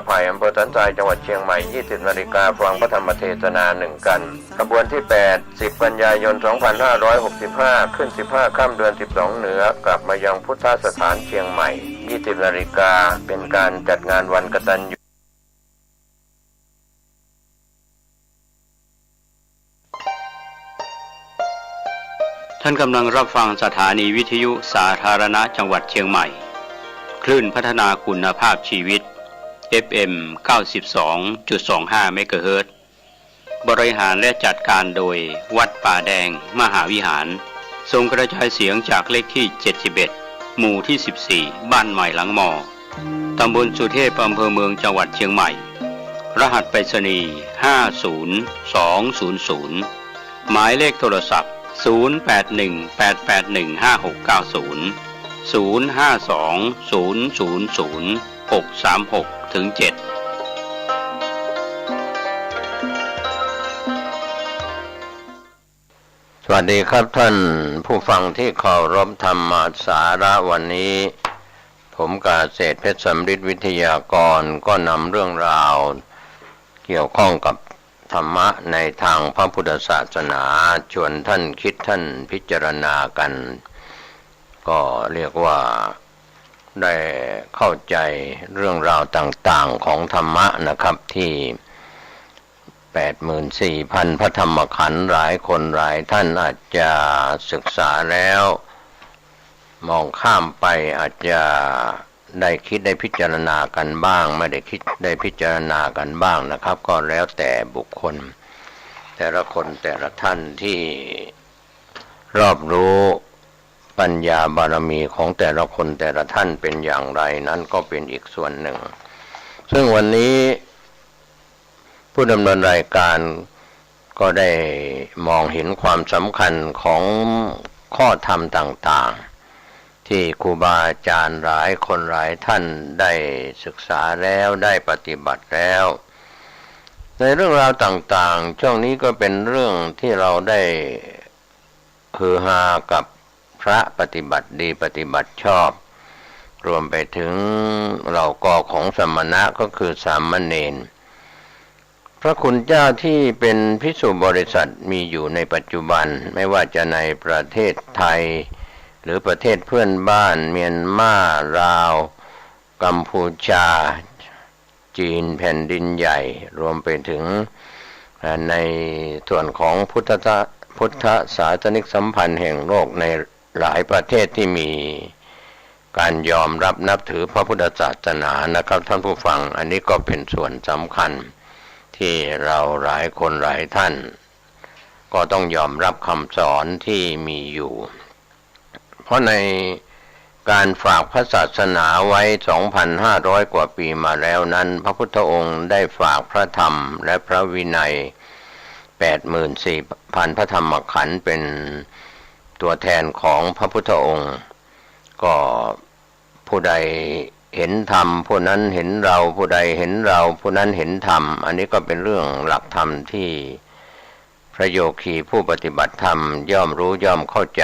ไผ่อำเภอสันทรายจังหวัดเชียงใหม่ 20 นาฬิกาฟังพระธรรมเทศนา1กันขบวนที่ 8 10 กันยายน 2565 ขึ้น 15 ค่ำเดือน 12 เหนือกลับมายังพุทธสถานเชียงใหม่ 20 นาฬิกาเป็นการจัดงานวันกตัญญูท่านกำลังรับฟังสถานีวิทยุสาธารณะจังหวัดเชียงใหม่คลื่นพัฒนาคุณภาพชีวิต FM 92.25 เมกะเฮิรตซ์บริหารและจัดการโดยวัดป่าแดงมหาวิหารส่งกระจายเสียงจากเลขที่ 71 หมู่ที่ 14 บ้านใหม่หลังมอตำบลสุเทพอำเภอเมืองจังหวัดเชียงใหม่รหัสไปรษณีย์ 50200 หมายเลขโทรศัพท์0818815690 0520000636-7สวัสดีครับท่านผู้ฟังที่เคารพธรรมสาระวันนี้ผมกาเศรษฐ์เพชรสำริดวิทยากรก็นำเรื่องราวเกี่ยวข้องกับธรรมะในทางพระพุทธศาสนาชวนท่านคิดท่านพิจารณากันก็เรียกว่าได้เข้าใจเรื่องราวต่างๆของธรรมะนะครับที่84,000 พระธรรมขันธ์หลายคนหลายท่านอาจจะศึกษาแล้วมองข้ามไปอาจจะได้คิดได้พิจารณากันบ้างไม่ได้คิดได้พิจารณากันบ้างนะครับก็แล้วแต่บุคคลแต่ละคนแต่ละท่านที่รอบรู้ปัญญาบารมีของแต่ละคนแต่ละท่านเป็นอย่างไรนั้นก็เป็นอีกส่วนหนึ่งซึ่งวันนี้ผู้ดำเนินรายการก็ได้มองเห็นความสำคัญของข้อธรรมต่างๆที่ครูบาอาจารย์หลายคนหลายท่านได้ศึกษาแล้วได้ปฏิบัติแล้วในเรื่องราวต่างๆช่วงนี้ก็เป็นเรื่องที่เราได้ฮือฮากับพระปฏิบัติดีปฏิบัติชอบรวมไปถึงเหล่ากอของสมณะก็คือสามเณรพระคุณเจ้าที่เป็นภิกษุบริษัทมีอยู่ในปัจจุบันไม่ว่าจะในประเทศไทยหรือประเทศเพื่อนบ้านเมียนมาลาวกัมพูชาจีนแผ่นดินใหญ่รวมไปถึงในส่วนของพุทธศาสนิกสัมพันธ์แห่งโลกในหลายประเทศที่มีการยอมรับนับถือพระพุทธศาสนานะครับท่านผู้ฟังอันนี้ก็เป็นส่วนสำคัญที่เราหลายคนหลายท่านก็ต้องยอมรับคำสอนที่มีอยู่เพราะในการฝากพระศาสนาไว้ 2,500 กว่าปีมาแล้วนั้นพระพุทธองค์ได้ฝากพระธรรมและพระวินัย 84,000 พระธรรมขันธ์เป็นตัวแทนของพระพุทธองค์ก็ผู้ใดเห็นธรรมผู้นั้นเห็นเราผู้ใดเห็นเราผู้นั้นเห็นธรรมอันนี้ก็เป็นเรื่องหลักธรรมที่พระโยคีผู้ปฏิบัติธรรมย่อมรู้ย่อมเข้าใจ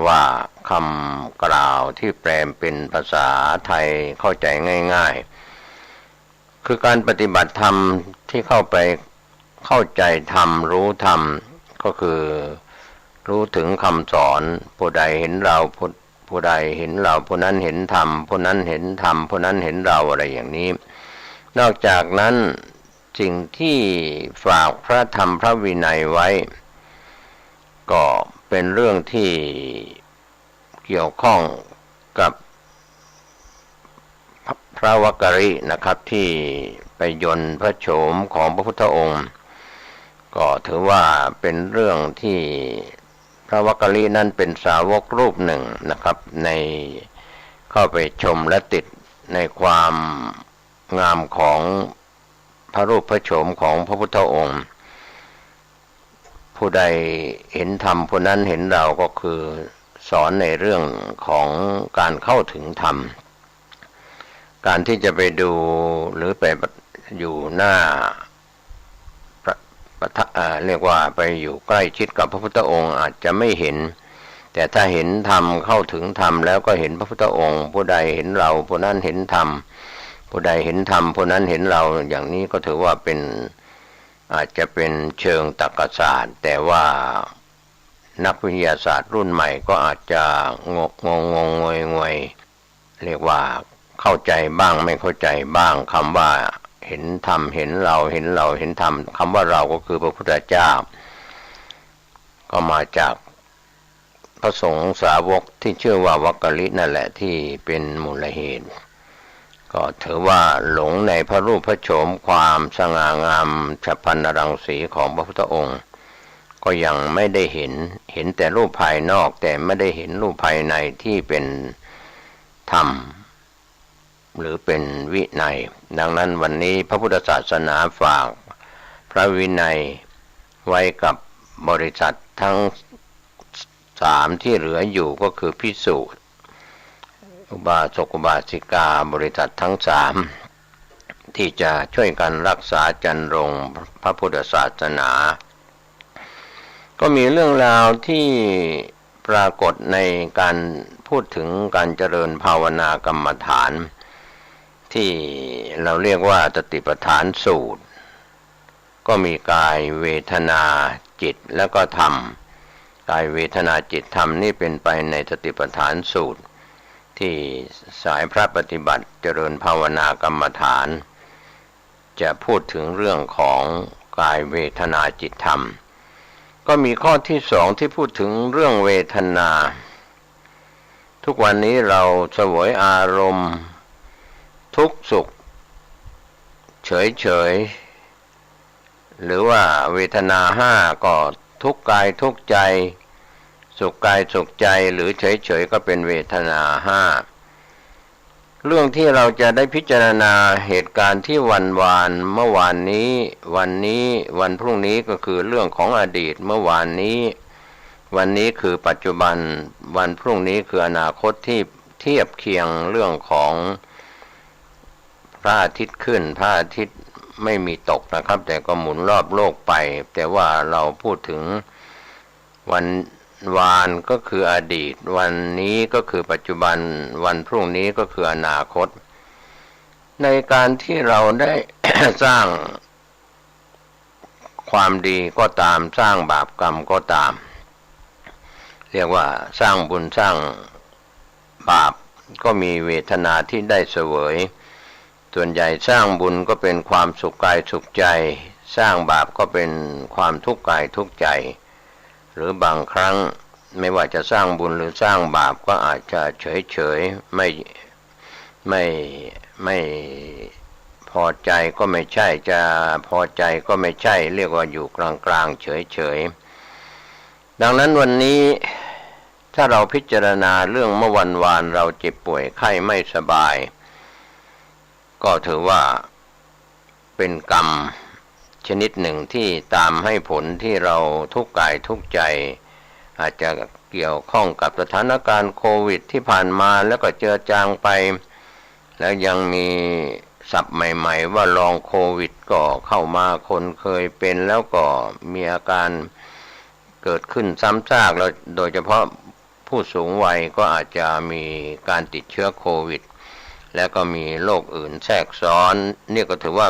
ว่าคำกล่าวที่แปลเป็นภาษาไทยเข้าใจง่ายๆคือการปฏิบัติธรรมที่เข้าไปเข้าใจธรรมรู้ธรรมก็คือรู้ถึงคำสอนผู้ใดเห็นเราผู้ใดเห็นเราผู้นั้นเห็นธรรมผู้นั้นเห็นธรรมผู้นั้นเห็นเราอะไรอย่างนี้นอกจากนั้นสิ่งที่ฝากพระธรรมพระวินัยไว้ก็เป็นเรื่องที่เกี่ยวข้องกับพระวักกรินะครับที่ไปยนต์พระโฉมของพระพุทธองค์ก็ถือว่าเป็นเรื่องที่พระวักกลินั้นเป็นสาวกรูปหนึ่งนะครับในเข้าไปชมและติดในความงามของพระรูปพระโฉมของพระพุทธองค์ผู้ใดเห็นธรรมผู้นั้นเห็นเราก็คือสอนในเรื่องของการเข้าถึงธรรมการที่จะไปดูหรือไปอยู่หน้าเรียกว่าไปอยู่ใกล้ชิดกับพระพุทธองค์อาจจะไม่เห็นแต่ถ้าเห็นธรรมเข้าถึงธรรมแล้วก็เห็นพระพุทธองค์ผู้ใดเห็นเราผู้นั้นเห็นธรรม ผู้ใดเห็นธรรมผู้นั้นเห็นเราอย่างนี้ก็ถือว่าเป็นอาจจะเป็นเชิงตรรกศาสตร์แต่ว่านักวิทยาศาสตร์รุ่นใหม่ก็อาจจะงงวยเรียกว่าเข้าใจบ้างไม่เข้าใจบ้างคำว่าเห็นธรรมเห็นเราเห็นธรรมคำว่าเราก็คือพระพุทธเจ้าก็มาจากพระสงฆ์สาวกที่ชื่อว่าวักกลินั่นแหละที่เป็นมูลเหตุก็ถือว่าหลงในพระรูปพระโฉมความสง่างามฉัพพรรณรังสีของพระพุทธองค์ก็ยังไม่ได้เห็นแต่รูปภายนอกแต่ไม่ได้เห็นรูปภายในที่เป็นธรรมหรือเป็นวินัยดังนั้นวันนี้พระพุทธศาสนาฝากพระวินัยไว้กับบริษัททั้ง3ที่เหลืออยู่ก็คือภิกษุอุบาสกอุบาสิกาบริษัททั้ง3ที่จะช่วยกันรักษาจรรรงพระพุทธศาสนาก็มีเรื่องราวที่ปรากฏในการพูดถึงการเจริญภาวนากรรมฐานที่เราเรียกว่าสติปัฏฐานสูตรก็มีกายเวทนาจิตแล้วก็ธรรมกายเวทนาจิตธรรมนี่เป็นไปในสติปัฏฐานสูตรที่สายพระปฏิบัติเจริญภาวนากรรมฐานจะพูดถึงเรื่องของกายเวทนาจิตธรรมก็มีข้อที่2ที่พูดถึงเรื่องเวทนาทุกวันนี้เราเสวยอารมณ์ทุกข์สุขเฉยหรือว่าเวทนา5ก็ทุกข์กายทุกข์ใจสุขกายสุขใจหรือเฉยก็เป็นเวทนา5เรื่องที่เราจะได้พิจารณาเหตุการณ์ที่วันเมื่อวานนี้วันนี้วันพรุ่งนี้ก็คือเรื่องของอดีตเมื่อวานนี้วันนี้คือปัจจุบันวันพรุ่งนี้คืออนาคตที่เทียบเคียงเรื่องของพระอาทิตย์ขึ้นพระอาทิตย์ไม่มีตกนะครับแต่ก็หมุนรอบโลกไปแต่ว่าเราพูดถึงวันวานก็คืออดีตวันนี้ก็คือปัจจุบันวันพรุ่งนี้ก็คืออนาคตในการที่เราได้ สร้างความดีก็ตามสร้างบาปกรรมก็ตามเรียกว่าสร้างบุญสร้างบาปก็มีเวทนาที่ได้เสวยส่วนใหญ่สร้างบุญก็เป็นความสุขกายสุขใจสร้างบาปก็เป็นความทุกข์กายทุกข์ใจหรือบางครั้งไม่ว่าจะสร้างบุญหรือสร้างบาปก็อาจจะเฉยไม่พอใจก็ไม่ใช่จะพอใจก็ไม่ใช่เรียกว่าอยู่กลางๆเฉยดังนั้นวันนี้ถ้าเราพิจารณาเรื่องเมื่อวันวานเราเจ็บป่วยไข้ไม่สบายก็ถือว่าเป็นกรรมชนิดหนึ่งที่ตามให้ผลที่เราทุกข์กายทุกข์ใจอาจจะเกี่ยวข้องกับสถานการณ์โควิดที่ผ่านมาแล้วก็เจือจางไปแล้วยังมีศัพท์ใหม่ๆว่าลองโควิดก็เข้ามาคนเคยเป็นแล้วก็มีอาการเกิดขึ้นซ้ำซากแล้วโดยเฉพาะผู้สูงวัยก็อาจจะมีการติดเชื้อโควิดแล้วก็มีโรคอื่นแทรกซ้อนนี่ก็ถือว่า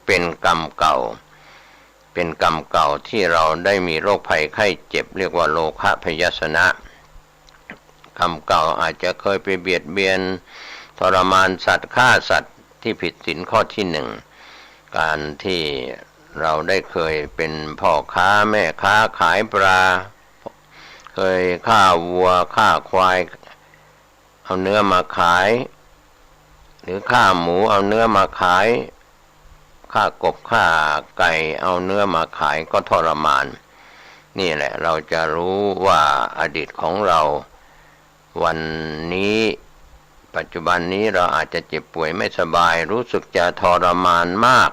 เป็นกรรมเก่าที่เราได้มีโรคภัยไข้เจ็บเรียกว่าโลภะพยาสนะกรรมเก่าอาจจะเคยไปเบียดเบียนทรมานสัตว์ฆ่าสัตว์ที่ผิดศีลข้อที่1การที่เราได้เคยเป็นพ่อค้าแม่ค้าขายปลาเคยฆ่าวัวฆ่าควายเอาเนื้อมาขายหรือฆ่าหมูเอาเนื้อมาขายฆ่ากบฆ่าไก่เอาเนื้อมาขายก็ทรมานนี่แหละเราจะรู้ว่าอดีตของเราวันนี้ปัจจุบันนี้เราอาจจะเจ็บป่วยไม่สบายรู้สึกจะทรมานมาก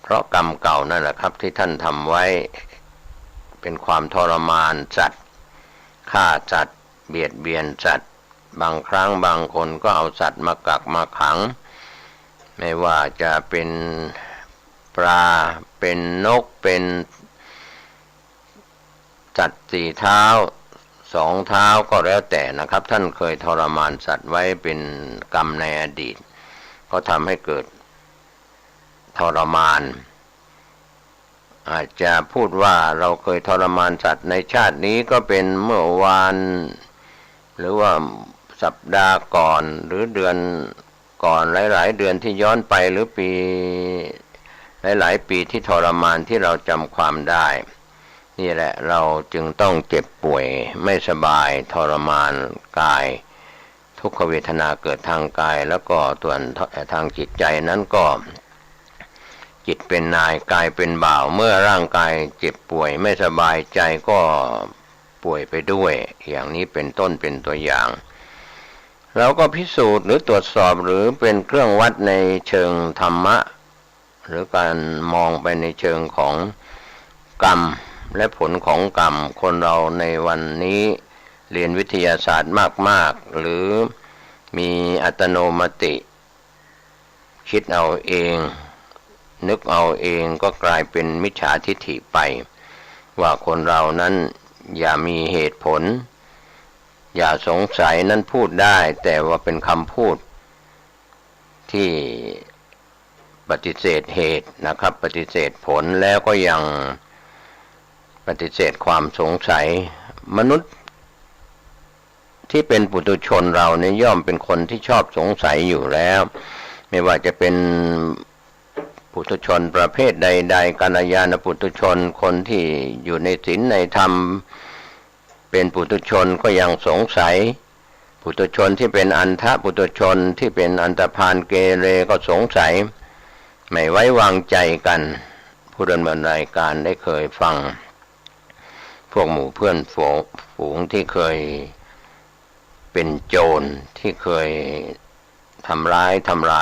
เพราะกรรมเก่านั่นแหละครับที่ท่านทำไว้เป็นความทรมานสัตว์ฆ่าสัตว์เบียดเบียนสัตว์บางครั้งบางคนก็เอาสัตว์มากักมาขังไม่ว่าจะเป็นปลาเป็นนกเป็นสัตว์4 เท้า2 เท้าก็แล้วแต่นะครับท่านเคยทรมานสัตว์ไว้เป็นกรรมในอดีต ก็ทำให้เกิดทรมานอาจจะพูดว่าเราเคยทรมานสัตว์ในชาตินี้ก็เป็นเมื่อวานหรือว่าสัปดาห์ก่อนหรือเดือนก่อนหลายๆเดือนที่ย้อนไปหรือปีหลายๆปีที่ทรมานที่เราจำความได้นี่แหละเราจึงต้องเจ็บป่วยไม่สบายทรมานกายทุกขเวทนาเกิดทางกายแล้วก็ส่วนทางจิตใจนั้นก็จิตเป็นนายกายเป็นบ่าวเมื่อร่างกายเจ็บป่วยไม่สบายใจก็ป่วยไปด้วยอย่างนี้เป็นต้นเป็นตัวอย่างเราก็พิสูจน์หรือตรวจสอบหรือเป็นเครื่องวัดในเชิงธรรมะหรือการมองไปในเชิงของกรรมและผลของกรรมคนเราในวันนี้เรียนวิทยาศาสตร์มากๆหรือมีอัตโนมัติคิดเอาเองนึกเอาเองก็กลายเป็นมิจฉาทิฏฐิไปว่าคนเรานั้นอย่ามีเหตุผลอย่าสงสัยนั้นพูดได้แต่ว่าเป็นคำพูดที่ปฏิเสธเหตุนะครับปฏิเสธผลแล้วก็ยังปฏิเสธความสงสัยมนุษย์ที่เป็นปุถุชนเราเนี่ยย่อมเป็นคนที่ชอบสงสัยอยู่แล้วไม่ว่าจะเป็นปุถุชนประเภทใดๆกัลยาณปุถุชนคนที่อยู่ในศีลในธรรมเป็นปุถุชนก็ยังสงสัยปุถุชนที่เป็นอันธปุถุชนที่เป็นอันธพาลเกเรก็สงสัยไม่ไว้วางใจกันผู้ดำเนินรายการได้เคยฟังพวกหมู่เพื่อนฝูงที่เคยเป็นโจรที่เคยทำลา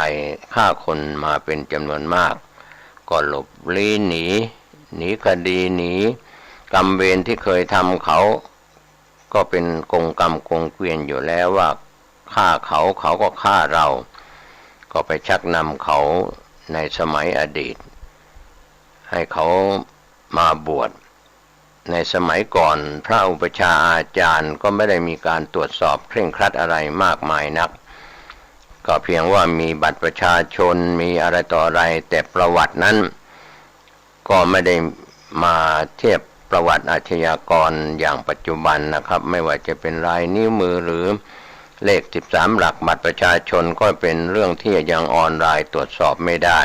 ยฆ่าคนมาเป็นจำนวนมากก็หลบลี้หนีคดีหนีกรรมเวรที่เคยทำเขาก็เป็นกงกรรมกงเกวียนอยู่แล้วว่าฆ่าเขาก็ฆ่าเราก็ไปชักนำเขาในสมัยอดีตให้เขามาบวชในสมัยก่อนพระอุปัชฌาย์อาจารย์ก็ไม่ได้มีการตรวจสอบเคร่งครัดอะไรมากมายนักก็เพียงว่ามีบัตรประชาชนมีอะไรต่ออะไรแต่ประวัตินั้นก็ไม่ได้มาเทียบประวัติอาชญากรอย่างปัจจุบันนะครับไม่ว่าจะเป็นลายนิ้วมือหรือเลข13หลักบัตรประชาชนก็เป็นเรื่องที่ยังออนไลน์ตรวจสอบไม่ได้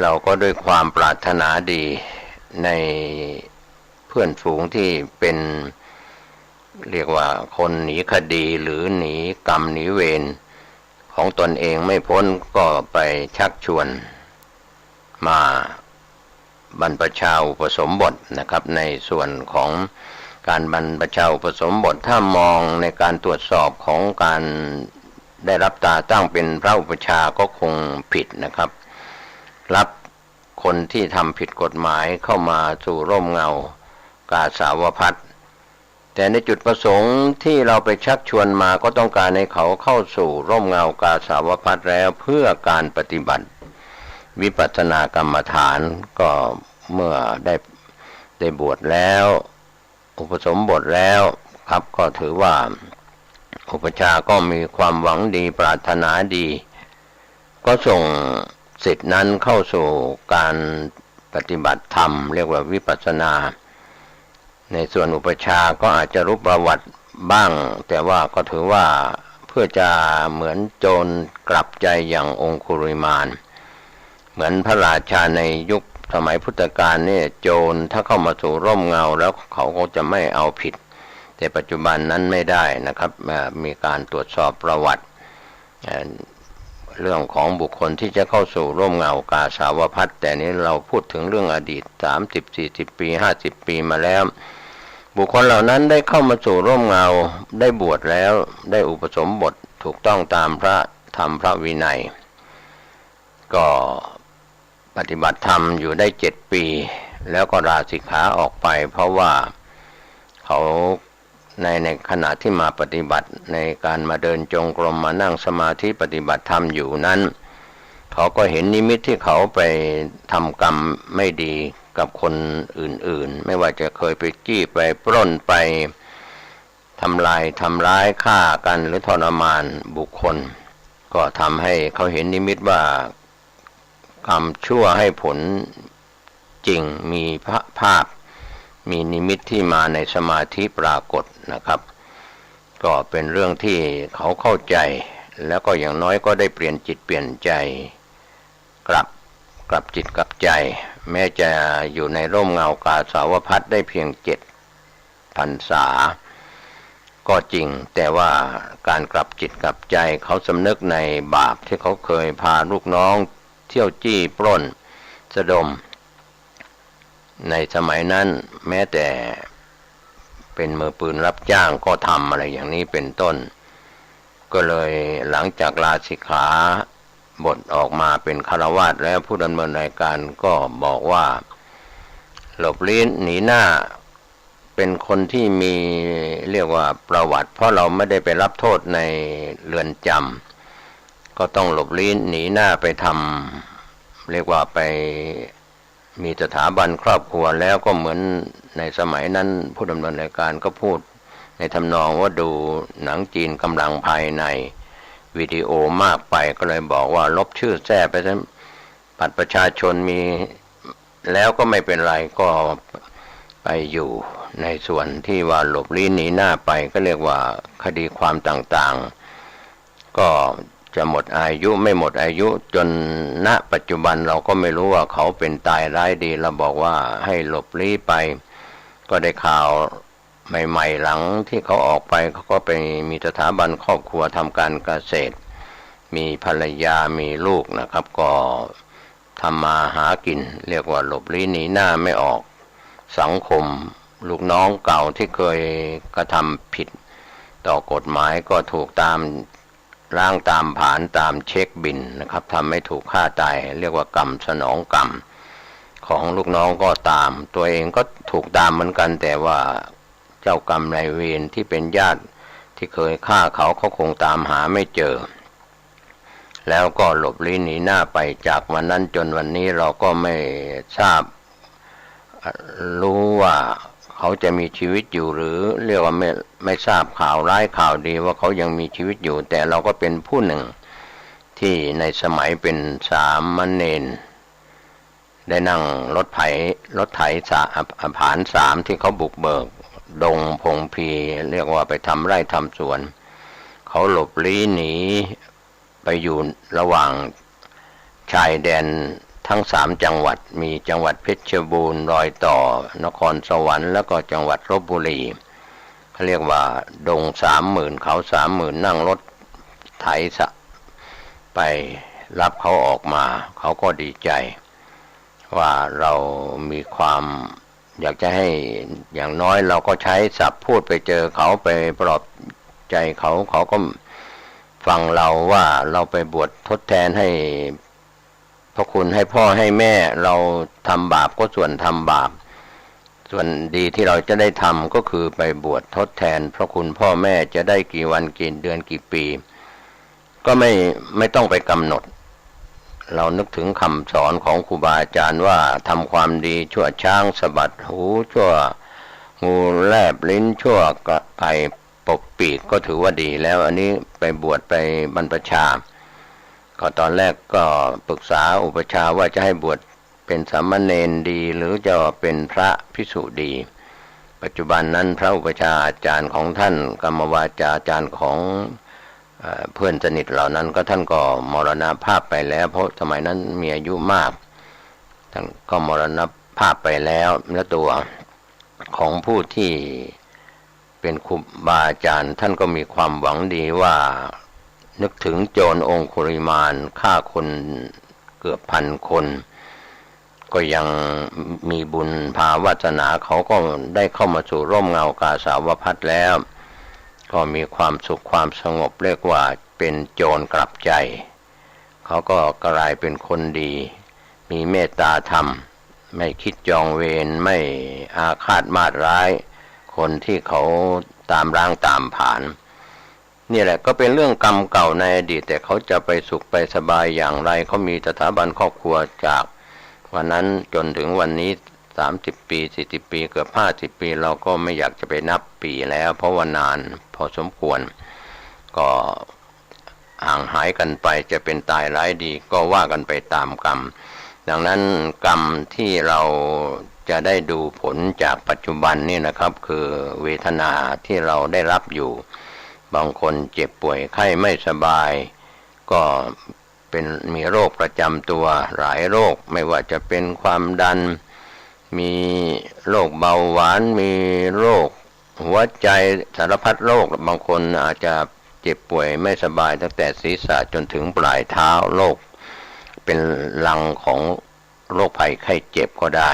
เราก็ด้วยความปรารถนาดีในเพื่อนฝูงที่เป็นเรียกว่าคนหนีคดีหรือหนีกรรมหนีเวรของตนเองไม่พ้นก็ไปชักชวนมาบรรพชาอุปสมบทนะครับในส่วนของการบรรพชาอุปสมบทถ้ามองในการตรวจสอบของการได้รับตาตั้งเป็นพระอุปชฌาย์ก็คงผิดนะครับรับคนที่ทำผิดกฎหมายเข้ามาสู่ร่มเงากาสาวพัสต์แต่ในจุดประสงค์ที่เราไปชักชวนมาก็ต้องการให้เขาเข้าสู่ร่มเงากาสาวพัสต์แล้วเพื่อการปฏิบัติวิปัสสนากรรมฐานก็เมื่อได้บวชแล้วอุปสมบทแล้วครับก็ถือว่าอุปชฌาย์ก็มีความหวังดีปรารถนาดีก็ส่งศิษย์นั้นเข้าสู่การปฏิบัติธรรมเรียกว่าวิปัสสนาในส่วนอุปชฌาย์ก็อาจจะรู้ประวัติบ้างแต่ว่าก็ถือว่าเพื่อจะเหมือนโจรกลับใจอย่างองคุริมานเหมือนพระราชาในยุคสมัยพุทธกาลเนี่ยโจรถ้าเข้ามาสู่ร่มเงาแล้วเขาก็จะไม่เอาผิดแต่ปัจจุบันนั้นไม่ได้นะครับมีการตรวจสอบประวัติเรื่องของบุคคลที่จะเข้าสู่ร่มเงากาสาวพัสต์แต่นี้เราพูดถึงเรื่องอดีต30-40 ปี50 ปีมาแล้วบุคคลเหล่านั้นได้เข้ามาสู่ร่มเงาได้บวชแล้วได้อุปสมบทถูกต้องตามพระธรรมพระวินัยก็ปฏิบัติธรรมอยู่ได้7 ปีแล้วก็ลาสิกขาออกไปเพราะว่าเขาในขณะที่มาปฏิบัติในการมาเดินจงกรมมานั่งสมาธิปฏิบัติธรรมอยู่นั้นเขาก็เห็นนิมิตที่เขาไปทำกรรมไม่ดีกับคนอื่นๆไม่ว่าจะเคยไปจี้ไปปล้นไปทำร้ายฆ่ากันหรือทรมานบุคคล ก็ทำให้เขาเห็นนิมิตว่ากรรมชั่วให้ผลจริงมีภาพมีนิมิตที่มาในสมาธิปรากฏนะครับก็เป็นเรื่องที่เขาเข้าใจแล้วก็อย่างน้อยก็ได้เปลี่ยนจิตเปลี่ยนใจกลับจิตกลับใจแม้จะอยู่ในร่มเงากาสาวพัสได้เพียง7 พรรษาก็จริงแต่ว่าการกลับจิตกลับใจเขาสำนึกในบาปที่เขาเคยพาลูกน้องเที่ยวจี้ปล้นสะดมในสมัยนั้นแม้แต่เป็นมือปืนรับจ้างก็ทำอะไรอย่างนี้เป็นต้นก็เลยหลังจากลาสิกขาบทออกมาเป็นฆราวาสแล้วผู้ดำเนินรายการก็บอกว่าหลบลี้หนีหน้าเป็นคนที่มีเรียกว่าประวัติเพราะเราไม่ได้ไปรับโทษในเรือนจำก็ต้องหลบลี้หนีหน้าไปทำเรียกว่าไปมีสถาบันครอบครัวแล้วก็เหมือนในสมัยนั้นผู้ดำเนินรายการก็พูดในทำนองว่าดูหนังจีนกำลังภายในวิดีโอมากไปก็เลยบอกว่าลบชื่อแท้ไปซะบัตรประชาชนมีแล้วก็ไม่เป็นไรก็ไปอยู่ในส่วนที่ว่าหลบลี้หนีหน้าไปก็เรียกว่าคดีความต่างๆก็จะหมดอายุไม่หมดอายุจนณปัจจุบันเราก็ไม่รู้ว่าเขาเป็นตายร้ายดีเราบอกว่าให้หลบลี้ไปก็ได้ข่าวใหม่ๆหลังที่เขาออกไปเขาก็ไปมีสถาบันครอบครัวทำการเกษตรมีภรรยามีลูกนะครับก็ทำมาหากินเรียกว่าหลบลี้หนีหน้าไม่ออกสังคมลูกน้องเก่าที่เคยกระทำผิดต่อกฎหมายก็ถูกตามร่างตามผานตามเช็คบินนะครับทำให้ถูกฆ่าตายเรียกว่ากรรมสนองกรรมของลูกน้องก็ตามตัวเองก็ถูกตามเหมือนกันแต่ว่าเจ้ากรรมนายเวรที่เป็นญาติที่เคยฆ่าเขาคงตามหาไม่เจอแล้วก็หลบลี้หนีหน้าไปจากวันนั้นจนวันนี้เราก็ไม่ทราบรู้ว่าเขาจะมีชีวิตอยู่หรือเรียกว่าไม่ทราบข่าวร้ายข่าวดีว่าเขายังมีชีวิตอยู่แต่เราก็เป็นผู้หนึ่งที่ในสมัยเป็นสามเณรได้นั่งรถไถผาน3ที่เขาบุกเบิกดงพงพีเรียกว่าไปทำไร่ทำสวนเขาหลบลี้หนีไปอยู่ระหว่างชายแดนทั้ง3 จังหวัดมีจังหวัดเพชรบูรณ์รอยต่อนครสวรรค์แล้วก็จังหวัดลพบุรีเขาเรียกว่าดง30,000เขา30,000นั่งรถไถไปรับเขาออกมาเขาก็ดีใจว่าเรามีความอยากจะให้อย่างน้อยเราก็ใช้ศัพท์พูดไปเจอเขาไปปลอบใจเขาก็ฟังเราว่าเราไปบวชทดแทนให้พระคุณให้พ่อให้แม่เราทำบาปก็ส่วนทำบาปส่วนดีที่เราจะได้ทำก็คือไปบวชทดแทนพระคุณพ่อแม่จะได้กี่วันกี่เดือนกี่ปีก็ไม่ต้องไปกำหนดเรานึกถึงคำสอนของครูบาอาจารย์ว่าทำความดีชั่วช้างสะบัดหูชั่วงูแลบลิ้นชั่วไก่ปบปีกก็ถือว่าดีแล้วอันนี้ไปบวชไปบรรพชาก็ตอนแรกก็ปรึกษาอุปชฌาย์ว่าจะให้บวชเป็นสามเณรดีหรือจะเป็นพระภิกษุดีปัจจุบันนั้นพระอุปชฌาย์อาจารย์ของท่านกรรมวาจาอาจารย์ของเพื่อนสนิทเหล่านั้นก็ท่านก็มรณภาพไปแล้วเพราะสมัยนั้นมีอายุมากท่านก็มรณภาพไปแล้วและตัวของผู้ที่เป็นครูบาอาจารย์ท่านก็มีความหวังดีว่านึกถึงโจรองคุริมานฆ่าคนเกือบ1,000 คนก็ยังมีบุญภาวาสนาเขาก็ได้เข้ามาสู่ร่มเงากาสาวพัสแล้วก็มีความสุขความสงบเรียกว่าเป็นโจรกลับใจเขาก็กลายเป็นคนดีมีเมตตาธรรมไม่คิดจองเวรไม่อาฆาตมาตร้ายคนที่เขาตามร่างตามผ่านนี่แหละก็เป็นเรื่องกรรมเก่าในอดีตแต่เขาจะไปสุขไปสบายอย่างไรเขามีสถาบันครอบครัวจากวันนั้นจนถึงวันนี้30 ปี40 ปีเกือบ50 ปีเราก็ไม่อยากจะไปนับปีแล้วเพราะว่านานพอสมควรก็ ห่างหายกันไปจะเป็นตายร้ายดีก็ว่ากันไปตามกรรมดังนั้นกรรมที่เราจะได้ดูผลจากปัจจุบันนี่นะครับคือเวทนาที่เราได้รับอยู่บางคนเจ็บป่วยไข้ไม่สบายก็เป็นมีโรคประจำตัวหลายโรคไม่ว่าจะเป็นความดันมีโรคเบาหวานมีโรคหัวใจสารพัดโรคบางคนอาจจะเจ็บป่วยไม่สบายตั้งแต่ศีรษะจนถึงปลายเท้าโรคเป็นลังของโรคภัยไข้เจ็บก็ได้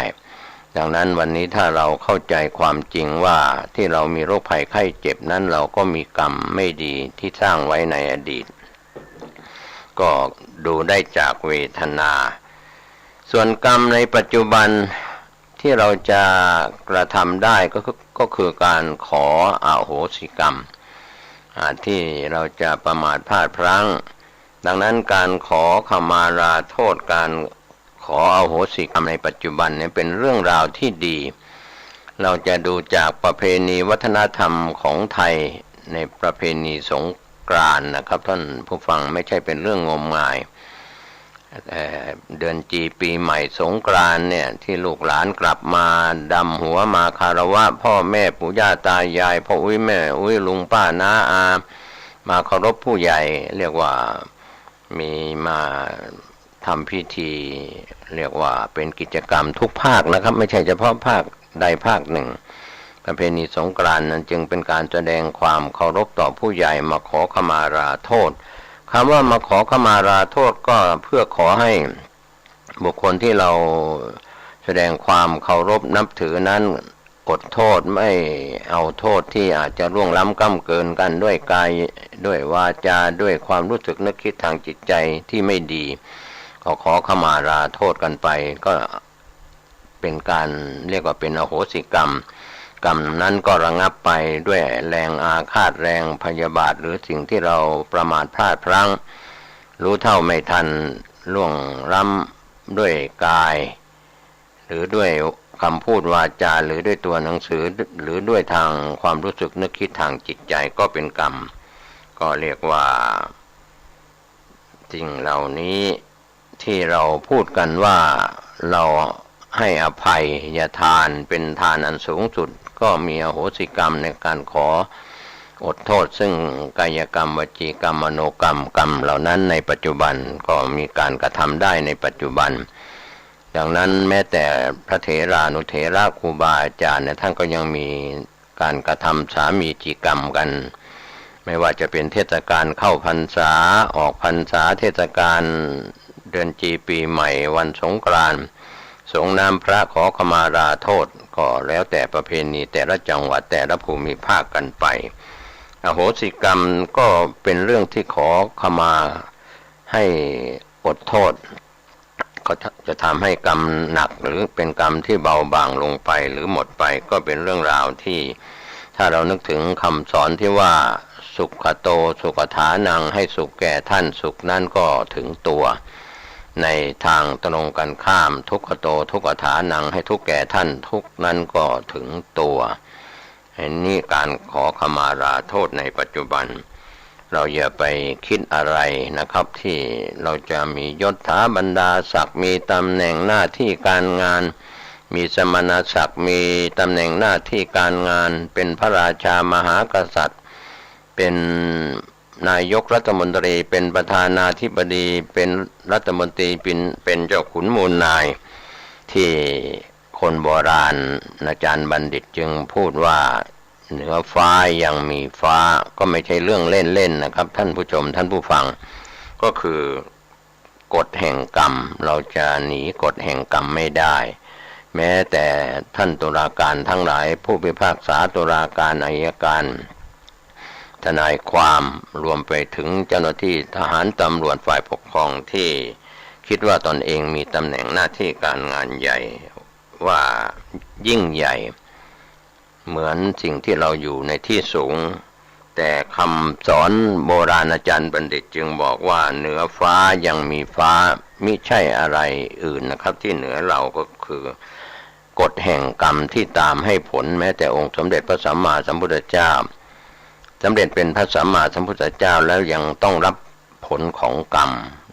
ดังนั้นวันนี้ถ้าเราเข้าใจความจริงว่าที่เรามีโรคภัยไข้เจ็บนั้นเราก็มีกรรมไม่ดีที่สร้างไว้ในอดีตก็ดูได้จากเวทนาส่วนกรรมในปัจจุบันที่เราจะกระทำได้ก็คือการขออโหสิกรรมที่เราจะประมาทพลาดพลั้งดังนั้นการขอขมาลาโทษการขออโหสิกรรมในปัจจุบันเนี่ยเป็นเรื่องราวที่ดีเราจะดูจากประเพณีวัฒนธรรมของไทยในประเพณีสงกรานต์นะครับท่านผู้ฟังไม่ใช่เป็นเรื่องงมงายเดือนจีปีใหม่สงกรานต์เนี่ยที่ลูกหลานกลับมาดำหัวมาคารวะพ่อแม่ปู่ย่าตายายพ่ออุ้ยแม่อุ้ยลุงป้าน้าอามาเคารพผู้ใหญ่เรียกว่ามีมาทำพิธีเรียกว่าเป็นกิจกรรมทุกภาคนะครับไม่ใช่เฉพาะภาคใดภาคหนึ่งประเพณีสงกรานต์นั้นจึงเป็นการแสดงความเคารพต่อผู้ใหญ่มาขอขมาลาโทษคำว่ามาขอขมาลาโทษก็เพื่อขอให้บุคคลที่เราแสดงความเคารพนับถือนั้นอดโทษไม่เอาโทษที่อาจจะล่วงล้ำก้ำเกินกันด้วยกายด้วยวาจาด้วยความรู้สึกนึกคิดทางจิตใจที่ไม่ดีก็ขอขมาลาโทษกันไปก็เป็นการเรียกว่าเป็นอโหสิกรรมกรรมนั้นก็ระงับไปด้วยแรงอาฆาตแรงพยาบาทหรือสิ่งที่เราประมาทพลาดพลั้งรู้เท่าไม่ทันล่วงล้ำด้วยกายหรือด้วยคำพูดวาจาหรือด้วยตัวหนังสือหรือด้วยทางความรู้สึกนึกคิดทางจิตใจก็เป็นกรรมก็เรียกว่าสิ่งเหล่านี้ที่เราพูดกันว่าเราให้อภัยทานเป็นทานอันสูงสุดก็มีอโหสิกรรมในการขออดโทษซึ่งกายกรรมวจีกรรมมโนกรรมกรรมเหล่านั้นในปัจจุบันก็มีการกระทำได้ในปัจจุบันดังนั้นแม้แต่พระเถรานุเถระครูบาอาจารย์เนี่ยท่านก็ยังมีการกระทำสามีจีกรรมกันไม่ว่าจะเป็นเทศกาลเข้าพรรษาออกพรรษาเทศกาลเดือนจีปีใหม่วันสงกรานต์สงน้ำพระขอขมาลาโทษก็แล้วแต่ประเพณีแต่ละจังหวัดแต่ละภูมิภาคกันไปอโหสิกรรมก็เป็นเรื่องที่ขอขมาให้อดโทษก็จะทำให้กรรมหนักหรือเป็นกรรมที่เบาบางลงไปหรือหมดไปก็เป็นเรื่องราวที่ถ้าเรานึกถึงคำสอนที่ว่าสุขโตสุขฐานังให้สุขแก่ท่านสุขนั้นก็ถึงตัวในทางตรงกันข้ามทุกขโตทุกขฐานังให้ทุกแก่ท่านทุกนั้นก็ถึงตัวเห็นนี่การขอขมาลาโทษในปัจจุบันเราอย่าไปคิดอะไรนะครับที่เราจะมียศถาบรรดาศักดิ์มีตำแหน่งหน้าที่การงานมีสมณศักดิ์มีตำแหน่งหน้าที่การงานเป็นพระราชามหากษัตริย์เป็นนายกรัฐมนตรีเป็นประธานาธิบดีเป็นรัฐมนตรีเป็นเจ้าขุนมูลนายที่คนโบราณอาจารย์บัณฑิตจึงพูดว่าเหนือฟ้ายังมีฟ้าก็ไม่ใช่เรื่องเล่นๆนะครับท่านผู้ชมท่านผู้ฟังก็คือกฎแห่งกรรมเราจะหนีกฎแห่งกรรมไม่ได้แม้แต่ท่านตุลาการทั้งหลายผู้พิพากษาตุลาการอัยการทนายความรวมไปถึงเจ้าหน้าที่ทหารตำรวจฝ่ายปกครองที่คิดว่าตนเองมีตำแหน่งหน้าที่การงานใหญ่ว่ายิ่งใหญ่เหมือนสิ่งที่เราอยู่ในที่สูงแต่คำสอนโบราณอาจารย์บัณฑิตจึงบอกว่าเหนือฟ้ายังมีฟ้ามิใช่อะไรอื่นนะครับที่เหนือเราก็คือกฎแห่งกรรมที่ตามให้ผลแม้แต่องค์สมเด็จพระสัมมาสัมพุทธเจ้าสำเร็จเป็นพระสัมมาสัมพุทธเจ้าแล้วยังต้องรับ ผลของกรรม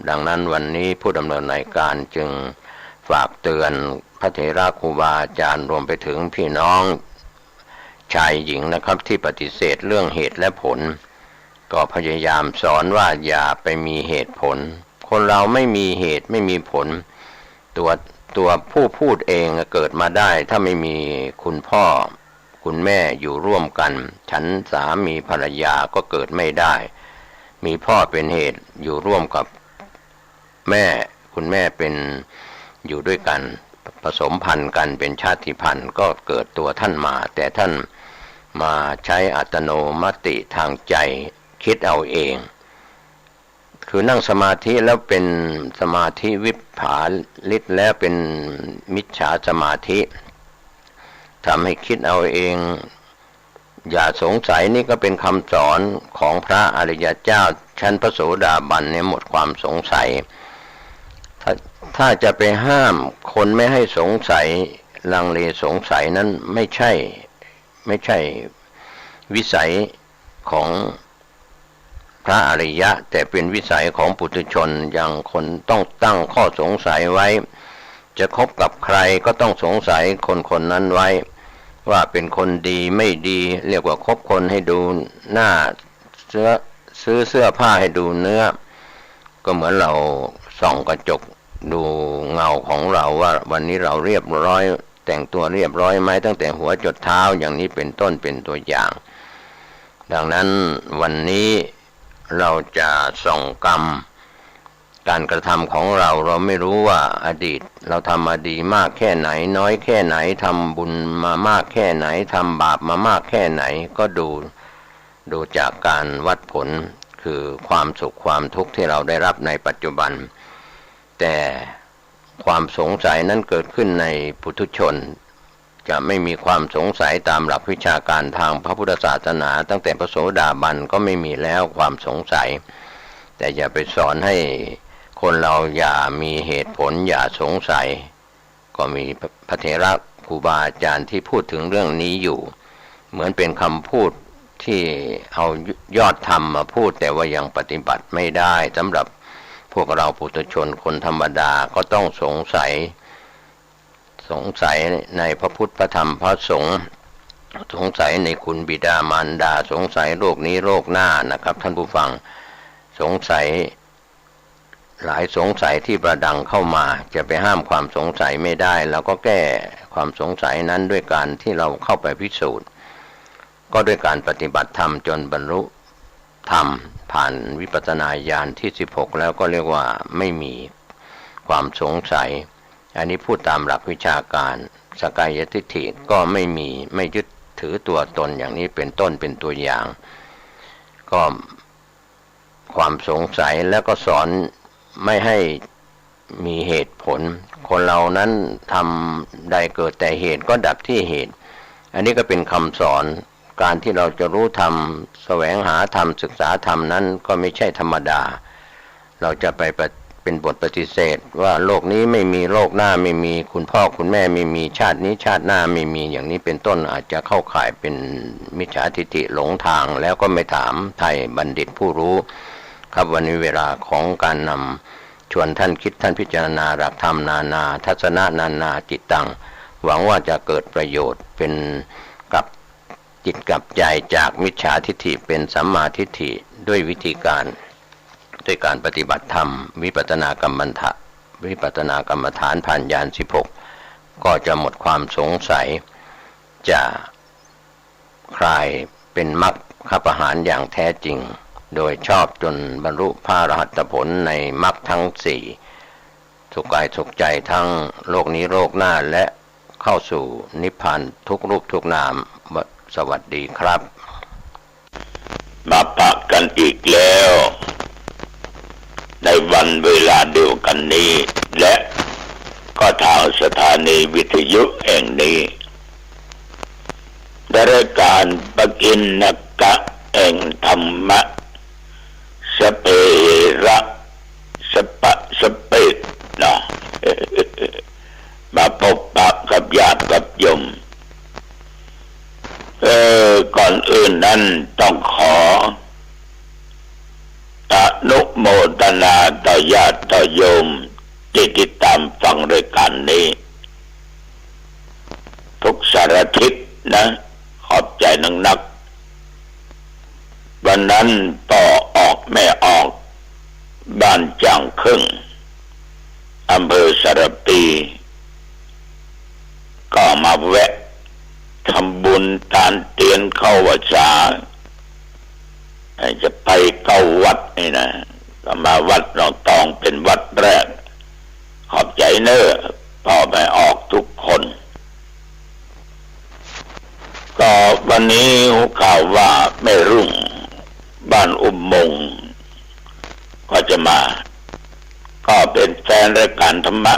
ดังนั้นวันนี้ผู้ดำเนินรายการจึงฝากเตือนพระเถระครูบาอาจารย์รวมไปถึงพี่น้องชายหญิงนะครับที่ปฏิเสธเรื่องเหตุและผลก็พยายามสอนว่าอย่าไปมีเหตุผลคนเราไม่มีเหตุไม่มีผลตัวผู้พูดเองเกิดมาได้ถ้าไม่มีคุณพ่อคุณแม่อยู่ร่วมกันฉันสามีภรรยาก็เกิดไม่ได้มีพ่อเป็นเหตุอยู่ร่วมกับแม่คุณแม่เป็นอยู่ด้วยกันผสมพันธุ์กันเป็นชาติพันธุ์ก็เกิดตัวท่านมาแต่ท่านมาใช้อัตโนมัติทางใจคิดเอาเองคือนั่งสมาธิแล้วเป็นสมาธิวิปผาลิตแล้วเป็นมิจฉาสมาธิทำให้คิดเอาเองอย่าสงสัยนี่ก็เป็นคำสอนของพระอริยเจ้าชั้นพระโสดาบันเนี่ยหมดความสงสัยถ้าจะไปห้ามคนไม่ให้สงสัยลังเลสงสัยนั้นไม่ใช่วิสัยของพระอริยะแต่เป็นวิสัยของปุถุชนอย่างคนต้องตั้งข้อสงสัยไว้จะคบกับใครก็ต้องสงสัยคนนั้นไว้ว่าเป็นคนดีไม่ดีเรียกว่าคบคนให้ดูหน้าซื้อเสื้อผ้าให้ดูเนื้อก็เหมือนเราส่องกระจกดูเงาของเราว่าวันนี้เราเรียบร้อยแต่งตัวเรียบร้อยไหมตั้งแต่หัวจรดเท้าอย่างนี้เป็นต้นเป็นตัวอย่างดังนั้นวันนี้เราจะส่องกรรมการกระทำของเราไม่รู้ว่าอดีตเราทำมาดีมากแค่ไหนน้อยแค่ไหนทำบุญมามากแค่ไหนทำบาปมามากแค่ไหนก็ดูจากการวัดผลคือความสุขความทุกข์ที่เราได้รับในปัจจุบันแต่ความสงสัยนั้นเกิดขึ้นในปุถุชนจะไม่มีความสงสัยตามหลักวิชาการทางพระพุทธศาสนาตั้งแต่พระโสดาบันก็ไม่มีแล้วความสงสัยแต่อย่าไปสอนให้คนเราอย่ามีเหตุผลอย่าสงสัยก็มีพระเถระครูบาอาจารย์ที่พูดถึงเรื่องนี้อยู่เหมือนเป็นคำพูดที่เอายอดธรรมมาพูดแต่ว่ายังปฏิบัติไม่ได้สำหรับพวกเราปุถุชนคนธรรมดาก็ต้องสงสัยในพระพุทธพระธรรมพระสงฆ์สงสัยในคุณบิดามารดาสงสัยโรคนี้โรคหน้านะครับท่านผู้ฟังสงสัยหลายสงสัยที่ประดังเข้ามาจะไปห้ามความสงสัยไม่ได้เราก็แก้ความสงสัยนั้นด้วยการที่เราเข้าไปพิสูจน์ก็ด้วยการปฏิบัติธรรมจนบรรลุธรรมผ่านวิปัสสนาญาณที่16แล้วก็เรียกว่าไม่มีความสงสัยอันนี้พูดตามหลักวิชาการสกายทิฏฐิก็ไม่ยึดถือตัวตนอย่างนี้เป็นต้นเป็นตัวอย่างก็ความสงสัยแล้วก็สอนไม่ให้มีเหตุผลคนเรานั้นทำใดเกิดแต่เหตุก็ดับที่เหตุอันนี้ก็เป็นคำสอนการที่เราจะรู้ธรรมแสวงหาธรรมศึกษาธรรมนั้นก็ไม่ใช่ธรรมดาเราจะไปเป็นบทปฏิเสธว่าโลกนี้ไม่มีโลกหน้าไม่มีคุณพ่อคุณแม่ไม่มีชาตินี้ชาติหน้าไม่มีอย่างนี้เป็นต้นอาจจะเข้าข่ายเป็นมิจฉาทิฏฐิหลงทางแล้วก็ไม่ถามไทยบัณฑิตผู้รู้ครับวันนี้เวลาของการนำชวนท่านคิดท่านพิจารณาหลักธรรมนาทัศนะนาจิตตังหวังว่าจะเกิดประโยชน์เป็นกับจิตกับใจจากมิจฉาทิฏฐิเป็นสัมมาทิฏฐิด้วยวิธีการด้วยการปฏิบัติธรรมวิปัสสนากรรมฐานผ่านญาณ16ก็จะหมดความสงสัยจะคลายเป็นมรรคประหารอย่างแท้จริงโดยชอบจนบรรลุพระอรหัตผลในมรรคทั้ง4สุขกายสุขใจทั้งโลกนี้โลกหน้าและเข้าสู่นิพพานทุกรูปทุกนามสวัสดีครับมาปะกันอีกแล้วในวันเวลาเดียวกันนี้และก็ทางสถานีวิทยุแห่งนี้ได้รายการปกิณนกะแห่งธรรมะสเประสปะสเปดเนาะ มาพบปะกับญาติกับโยมก่อนอื่นนั้นต้องขออนุโม นะขอบใจนักวันนั้นต่อออกแม่ออกบ้านจางครึ่งอำเภอสระปีก็มาแวะทำบุญทานเตียนเข้าวัดสาจะไปเข้าวัดนี่นะก็มาวัดหนองตองเป็นวัดแรกขอบใจเนอะพ่อแม่ออกทุกคนก็วันนี้หูข่าวว่าแม่รุ่งบ้านอุโมงค์ก็จะมาก็เป็นแฟนรายการธรรมะ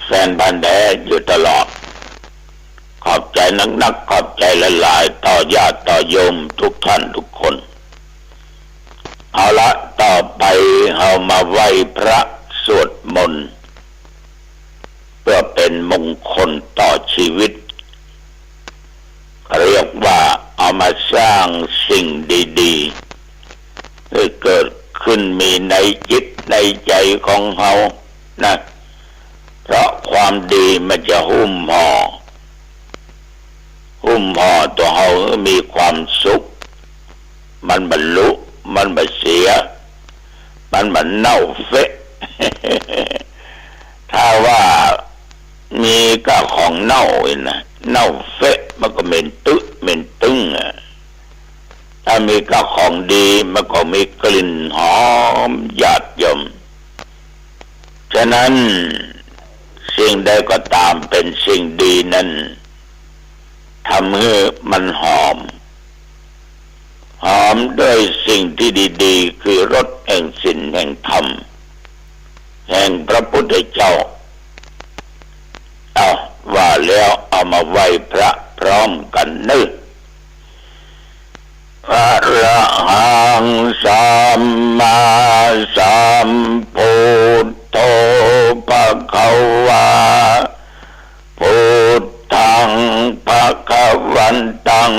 แฟนบ้านแดอยู่ตลอดขอบใจนักขอบใจหลายๆต่อญาติต่อโยมทุกท่านทุกคนเอาละต่อไปเรามาไหว้พระสวดมนต์เพื่อเป็นมงคลต่อชีวิตเรียกว่าเอามาสร้างสิ่งดีๆให้เกิดขึ้นมีในจิตในใจของเรานะเพราะความดีมันจะหุ้มห่อตัวเราให้มีความสุขมันบรรลุมันบ่เสียมันบ่เน่าเฟะ ถ้าว่ามีก็ของเน่านะเน่าเฟะมันก็เหม็นตึ้งถ้ามีก็ของดีมันก็มีกลิ่นหอมหยาดยมฉะนั้นสิ่งใดก็ตามเป็นสิ่งดีนั้นทำให้มันหอมด้วยสิ่งที่ดีๆคือรสแห่งศีลแห่งธรรมแห่งพระพุทธเจ้าเอาว่าแล้วเอามาไหว้พระพร้อมกันนึกอะระหังสัมมาสัมพุทโธภะคะวาพุทธังภะคะวันตัง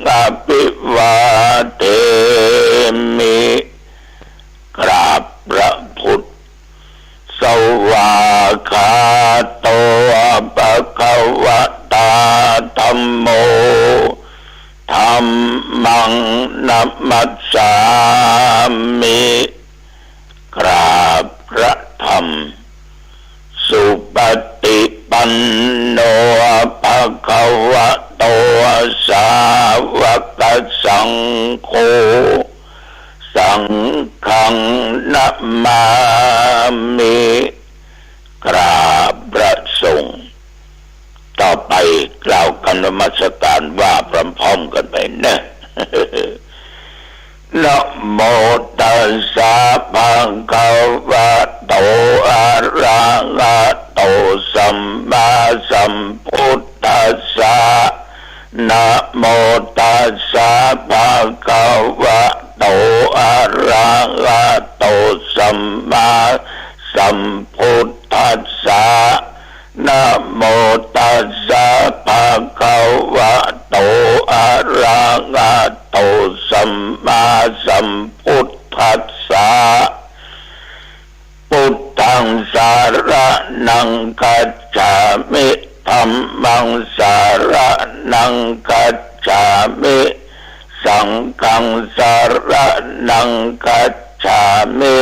อภิวาเทมิกราบพระพุทธสวากขาโตภะคะวะตาธัมโมธัมมังนัมมัสสามิกราบพระธรรมสุปฏิปันโนภะคะวะโตสาวกสังโฆสังฆังนะมามิกราบพระสงฆ์ต่อไปกล่าวคำนมัสการว่าพร้อมๆกันไปนะนะโมตัสสะภะคะวะโตอะระหะโตสัมมาสัมพุทธัสสะนะโมตัสสะภะคะวะโตอะระหะโตสัมมาสัมพุทธัสสะนะโมตัสสะภะคะวะโตอะระหะโตสัมมาสัมพุทธัสสะพุทธังสารนังคัจฉามิธัมมังสารนังคัจฉามิสังฆังสารนังคัจฉามิ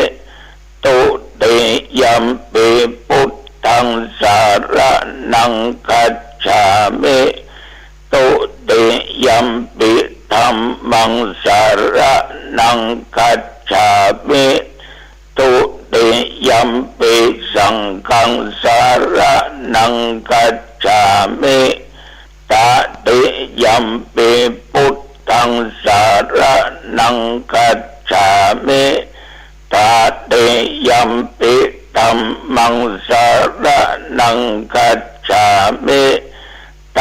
ตุติยัมปิพุทธังสารนังคัจฉามิตุติยัมปิธัมมังสารนังคัจฉามิตุติยัมปิสังฆังสารนังคัจฉามิตติยัมปิพุทธังสารนังคัจฉามิตติยัมปิธัมมังสารนังคัจฉามิต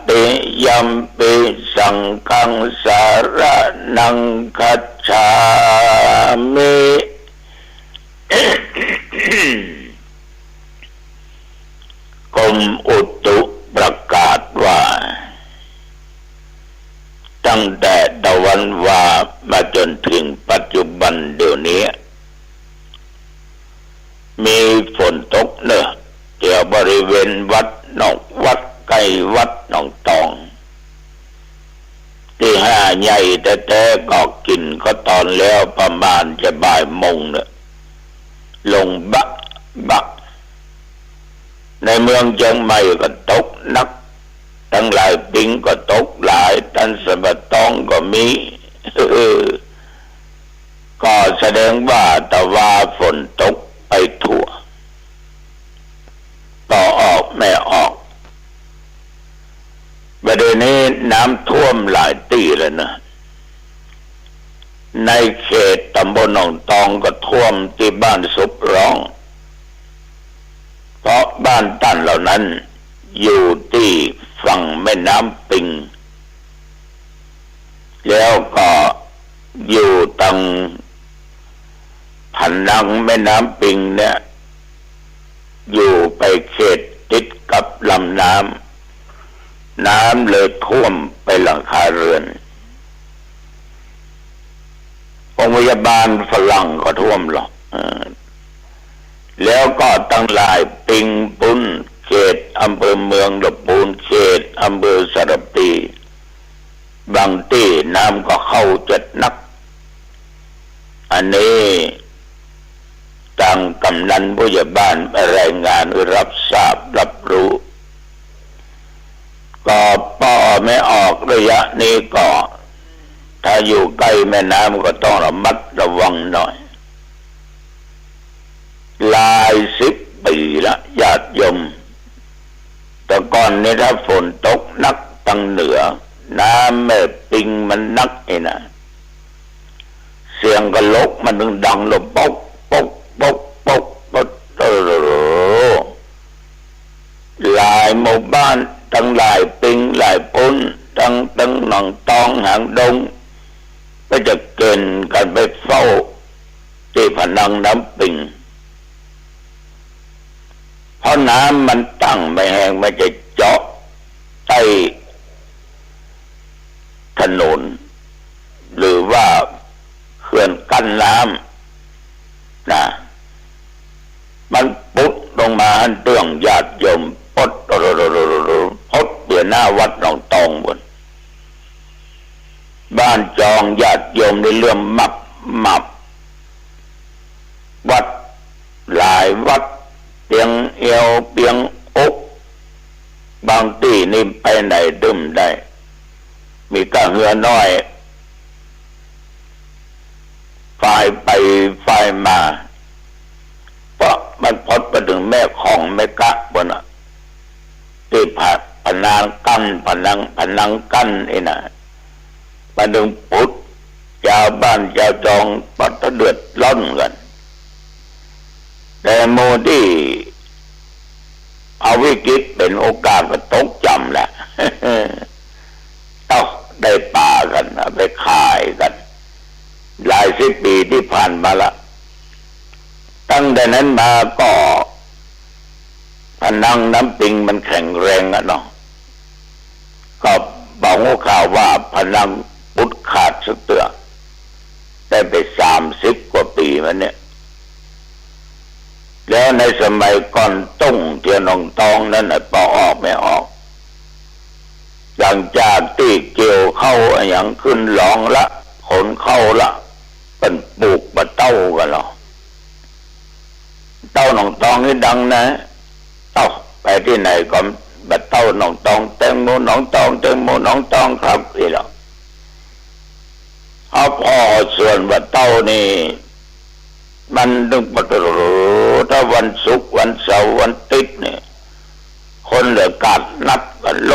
ติยัมปิสังฆังสารนังคัจฉามิ กรมอุตุประกาศว่าตั้งแต่ตะวันวามาจนถึงปัจจุบันเดี๋ยวนี้มีฝนตกเนอะเดี๋ยวบริเวณวัดนอกวัดใกล้ วัดหนองตองที่ห้าใหญ่แต่ก็กินก็ตอนแล้วประมาณจะบ่ายโมงเนี่ยลงบักในเมืองเชียงใหม่ก็ตกนักทั้งหลายปิงก็ตกหลายตันสะบะตองก็มีก็แสดงว่าแต่ว่าฝนตกไปทั่วต่อออกไม่ออกประเดี๋ยวนี้น้ำท่วมหลายตีแล้วนะในเขตตำบลหนองตองก็ท่วมที่บ้านสุบร้องเพราะบ้านตั้นเหล่านั้นอยู่ที่ฝั่งแม่น้ำปิงแล้วก็อยู่ตรงผนังแม่น้ำปิงเนี่ยอยู่ไปเขตติดกับลำน้ำเลยท่วมไปหลังคาเรือนโรงพยาบาลฝรั่งก็ท่วมหรอกแล้วก็ตั้งหลายปิงปุ้นเขตอำเภอเมืองลำพูนเขตอำเภอสระปีบางที่น้ำก็เข้าจัดนักอันนี้ทางกำนันผู้ใหญ่บ้านรายงานรับทราบรับรู้ก็ป้อไม่ออกระยะนี้ก็ถ้าอยู่ใกล้แม่น้ำก็ต้องระมัดระวังหน่อยหลาย10 ปีละญาติโยมแต่ก่อนนี้ถ้าฝนตกนักทางเหนือน้ำแม่ปิงมันนักไอ้นะเสียงกระลกมันดังลมปกหลายหมู่บ้านตั้งหลายปิงหลายปุ้นตั้งหนองตองหางดงก็จะเกินกันไปเฝ้าที่ผนังน้ำปิงเพราะน้ำมันตั้งไม่แห้งมันจะเจาะใต้ถนนหรือว่าเขื่อนกั้นน้ำนะมันปุ๊บลงมาหันเรื่องญาติโยมพดเดี๋ยวหน้าวัดหนองตองบนบ้านจองญาติโยมในเรื่องมับวัดหลายวัดเปียงเอวเปียงอกบางที่นี่ไปไหนดึมได้มีกระเหือน้อยฝ่ายไปฝ่ายมาเพราะมันพดไปถึงแม่ของแม่กะบนที่พนังกั้นไอ้น่ะมาดึงปุดชาวบ้านชาวจองปัดเดือดร้อนกันแต่โมที่เอาวิกฤตเป็นโอกาสก็ตกจำแหละได้ป่ากันไปขายกันหลาย10 ปีที่ผ่านมาละตั้งแต่นั้นมาก็พนังน้ำปิงมันแข็งแรงอะเนาะก็บอกข่าวว่าพนังปุดขาดสักเตือได้ไป30 กว่าปีมันเนี่ยแล้วในสมัยก่อนต้งเทียนองตองนั้นพอออกไม่ออกหลังจากที่เกี่ยวเข้าอย่างขึ้นหลองละขนเข้าละเป็นปลูกบะเต้ากันหรอเต้าหนองตองนี่ดังนะเต้าไปที่ไหนก็บะเต้าหนองตองแตงโมหนองตองแตงโมหนองตองครับนี่หรอเอาพอส่วนบะเต้านี่มันดึงประตูถ้าวันศุกร์วันเสาร์วันอาทิตย์เนี่ยคนเหลือกาดนับกันโล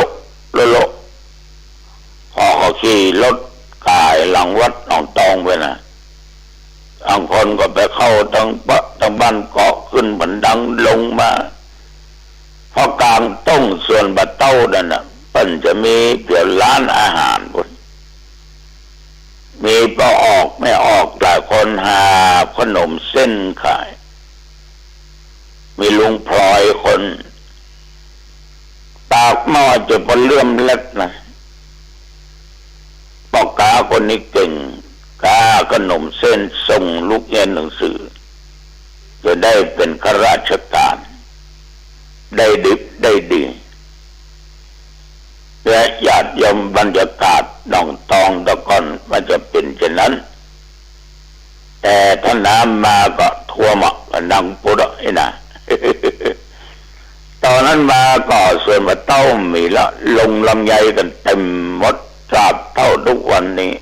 พอเขาขี่รถกายหลังวัดหนองตองไปนะบางคนก็ไปเข้าตั้งบ้านเกาะขึ้นบันดังลงมาพอกลางต้งส่วนบะเต้านั่นน่ะมันจะมีเกี่ยวร้านอาหารบนมีพอออกไม่ออกหลายคนหาขนมเส้นขายมีลุงพลอยคนปากหม้อจะพอเลื่อมเล็กนะปอกกาคนนี้เก่งกาขนมเส้นส่งลูกเรียนหนังสือจะได้เป็นข้าราชการได้ดิบได้ดี ตอนนั้นมาก็ส่วนบัดเต้ามีละลงลำไยกันเต็มหมดทราบเท่าทุกวันนี้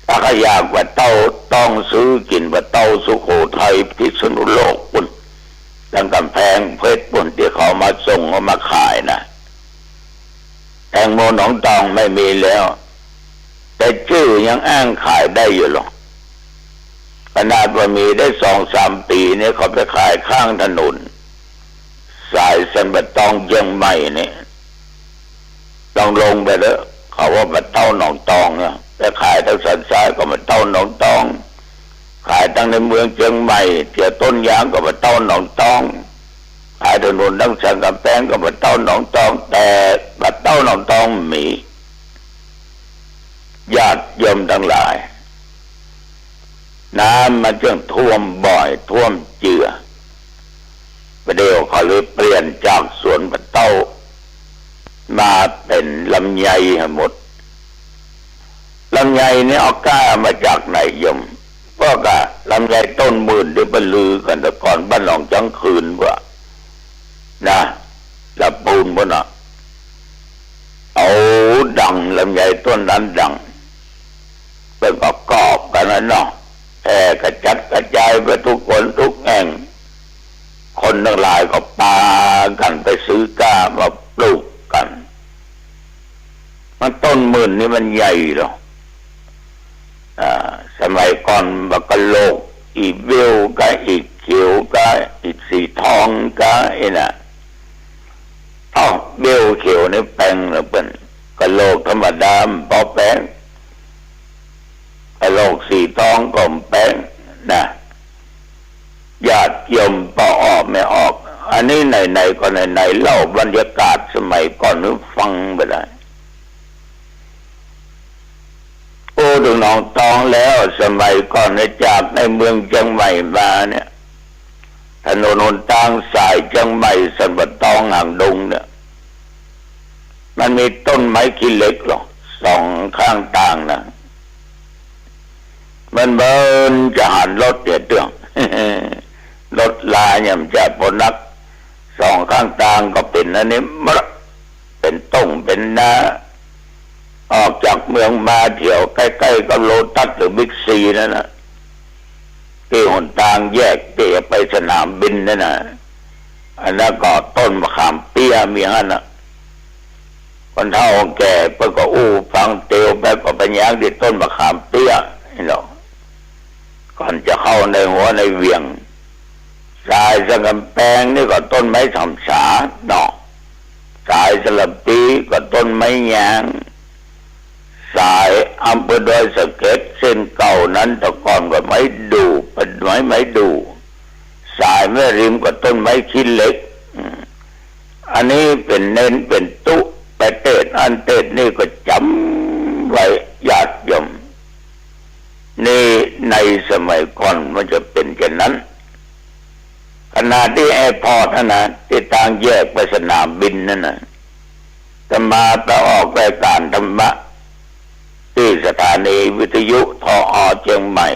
ถ้าใครอยากบัดเต้าต้องซื้อกินบัดเต้าสุโขทัยพิษณุโลกปุ่นดังกำแพงเพชรปุ่นที่เขามาส่งมาขายนะแตงโมหนองตองไม่มีแล้วแต่ชื่อยังอ้างขายได้อยู่หรอกขนาดว่ามีได้2-3 ปีเนี่ยเขาไปขายข้างถนนสายเส้นบัดตองเชียงใหม่เนี่ยต้องลงไปแล้วเขาว่าบัดเต้าหนองตองเนี่ยไปขายทั้งสันทรายก็บัดเต้าหนองตองขายทั้งในเมืองเชียงใหม่เจียต้นยางก็บัดเต้าหนองตองขายถนนทั้งสันกำแพงก็บัดเต้าหนองตองแต่บัดเต้าหนองตองมีญาติโยมทั้งหลายน้ำมันจึงท่วมบ่อยท่วมเจือประเดี๋ยวเขาเลยเปลี่ยนจากสวนบัดเต้ามาเป็นลำไยหมดลำไยนี่เอาก้ามาจากไหนโยมก็กะลำไยต้นหมื่นได้บรรลือกันแต่ก่อนบ้านหนองจังคืนว่านะละปูนบ่นะเอาดังลำไยต้นนั้นดังเป็นประกอบกันนะเนาะแผ่กระจัดกระจายไปทุกคนทุกแห่งคนทั้งหลายก็ปากันไปซื้อก้ามาปลูกกันมันต้นหมื่นนี่มันใหญ่หรอกสมัยก่อนบักกะโลกอีเบลก็อีเขียวก็อีสีทองก็ไอ้น่ะเบลเขียวนี่แปลงแล้วเป็นกะโลกธรรมดาพอแปลงกะโลกสีทองก็แปลงนะญาติโยมพอออกไม่ออกอันนี้ไหนๆก็ไหนๆเล่าบรรยากาศสมัยก่อนนึกฟังไปได้โอ้ดูหนองตองแล้วสมัยก่อนในจากในเมืองเชียงใหม่มาเนี่ยถนนหนทางสายเชียงใหม่สันบัดตองห่างดงเนี่ยมันมีต้นไม้ขี้เหล็กหรอก2 ข้างทางนะมันเบิ้นจะหันรถเนี่ยเตือง รถลาเนี่ยมันจะพนัก2 ข้างทางก็เป็นอันนี้มะเป็นต้งเป็นนาออกจากเมืองมาเที่ยวใกล้ๆกับโลตัสหรือบิ๊กซีนั่นนะที่หนทางแยกเตะไปสนามบินนั่นนะอันนั้นก็ต้นมะขามเปี้ยมีงั้นนะคนเฒ่าแก่เพิ่นก็ฟังเตียวแบบก็เป็นอย่างที่ต้นมะขามเปี้ยนี่เนาะก่อนจะเข้าในหัวในเวียงสายสังกำแพงนี่ก็ต้นไม้ฉ่ำฉาเนาะสายสลับปีก็ต้นไม้ยางสายอำเภอดอยสะเก็ดเส้นเก่านั้นแต่ก่อนก็ไม้ดูเป็นไม้ดูสายแม่ริมก็ต้นไม้ขี้เหล็กอันนี้เป็นเน้นเป็นตุไปเตศอันเตศนี่ก็จำไว้ญาติโยมนี่ในสมัยก่อนมันจะเป็นแค่นั้นขณะที่แอร์พอร์ตนั่นนะที่ทางแยกไปสนามบินนั่นนะจะมาประออกรายการธรรมะที่สถานีวิทยุทอ.เชียงใหม่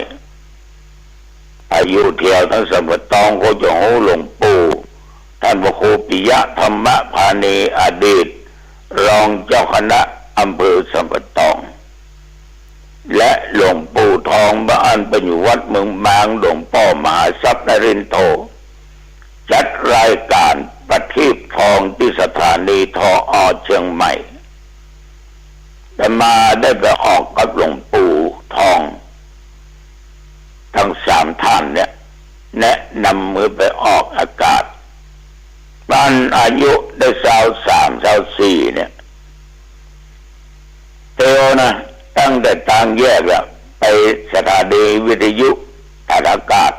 อายุเที่ยวทั้งสมุทรตองโคจงหูหลวงปู่ท่านพระครูปิยะธรรมพานีอดีตรองเจ้าคณะอำเภอสมุทรตองและหลวงปู่ทองบ้านเป็นอยู่วัดเมืองบางหลวงพ่อมหาทรัพย์นรินทร์โทจัดรายการประทีปทองที่สถานีทอ.เชียงใหม่แต่มาได้ไปออกกับหลวงปู่ทองทั้ง3 ท่านเนี่ยแนะนำมือไปออกอากาศบ้านอายุได้23-24เนี่ยเทวนะตั้งแต่ทางแยกอะไปสถานีวิทยุทางอากาศ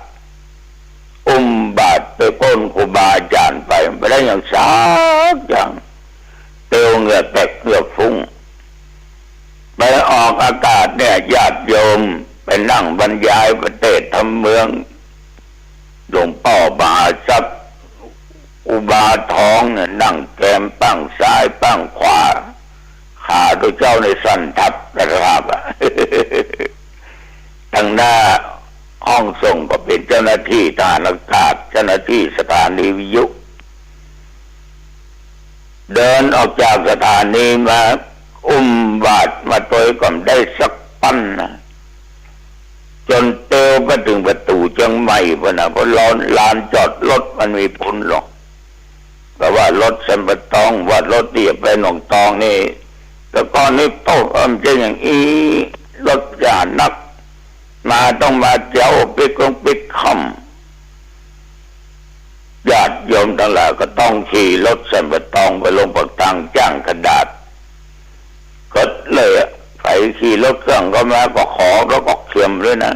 บาทไปพ้นครูบาอาจารย์ไปได้อย่างสักอย่างเตียวเหงื่อแตกเหงื่อฟุ้งไปออกอากาศเนี่ยญาติโยมไปนั่งบรรยายประเทศทำเมืองหลวงพ่อมหาทรัพย์อุบาทองเนี่ยนั่งแกมปั้งซ้ายปั้งขวาขาตัวเจ้าในสั่นทับกระราบทางหน้าห้องส่งก็เป็น เจ้าหน้าที่ทหารอากาศเจ้าหน้าที่สถานีวิทยุเดินออกจากสถานีมาอุ้มบาตรมาตัวก่อนได้สักปั้นนะจนเตียวไปถึงประตูเชียงใหม่พนะเพราะลานจอดรถมันมีผลหรอกแต่ว่ารถสัมปตองว่ารถเดียบไปหนองตองนี่แต่ก่อนนี้โต๊ะมันจะอย่างอีรถจานักมาต้องมาเจ้าปิดค่ำญาติโยมทั้งหลายก็ต้องขี่รถสัมปตองไปลงปากทางจ้างกระดาษก็เลยไปขี่รถเครื่องก็มาก็ขอแล้วก็เขียมด้วยนะ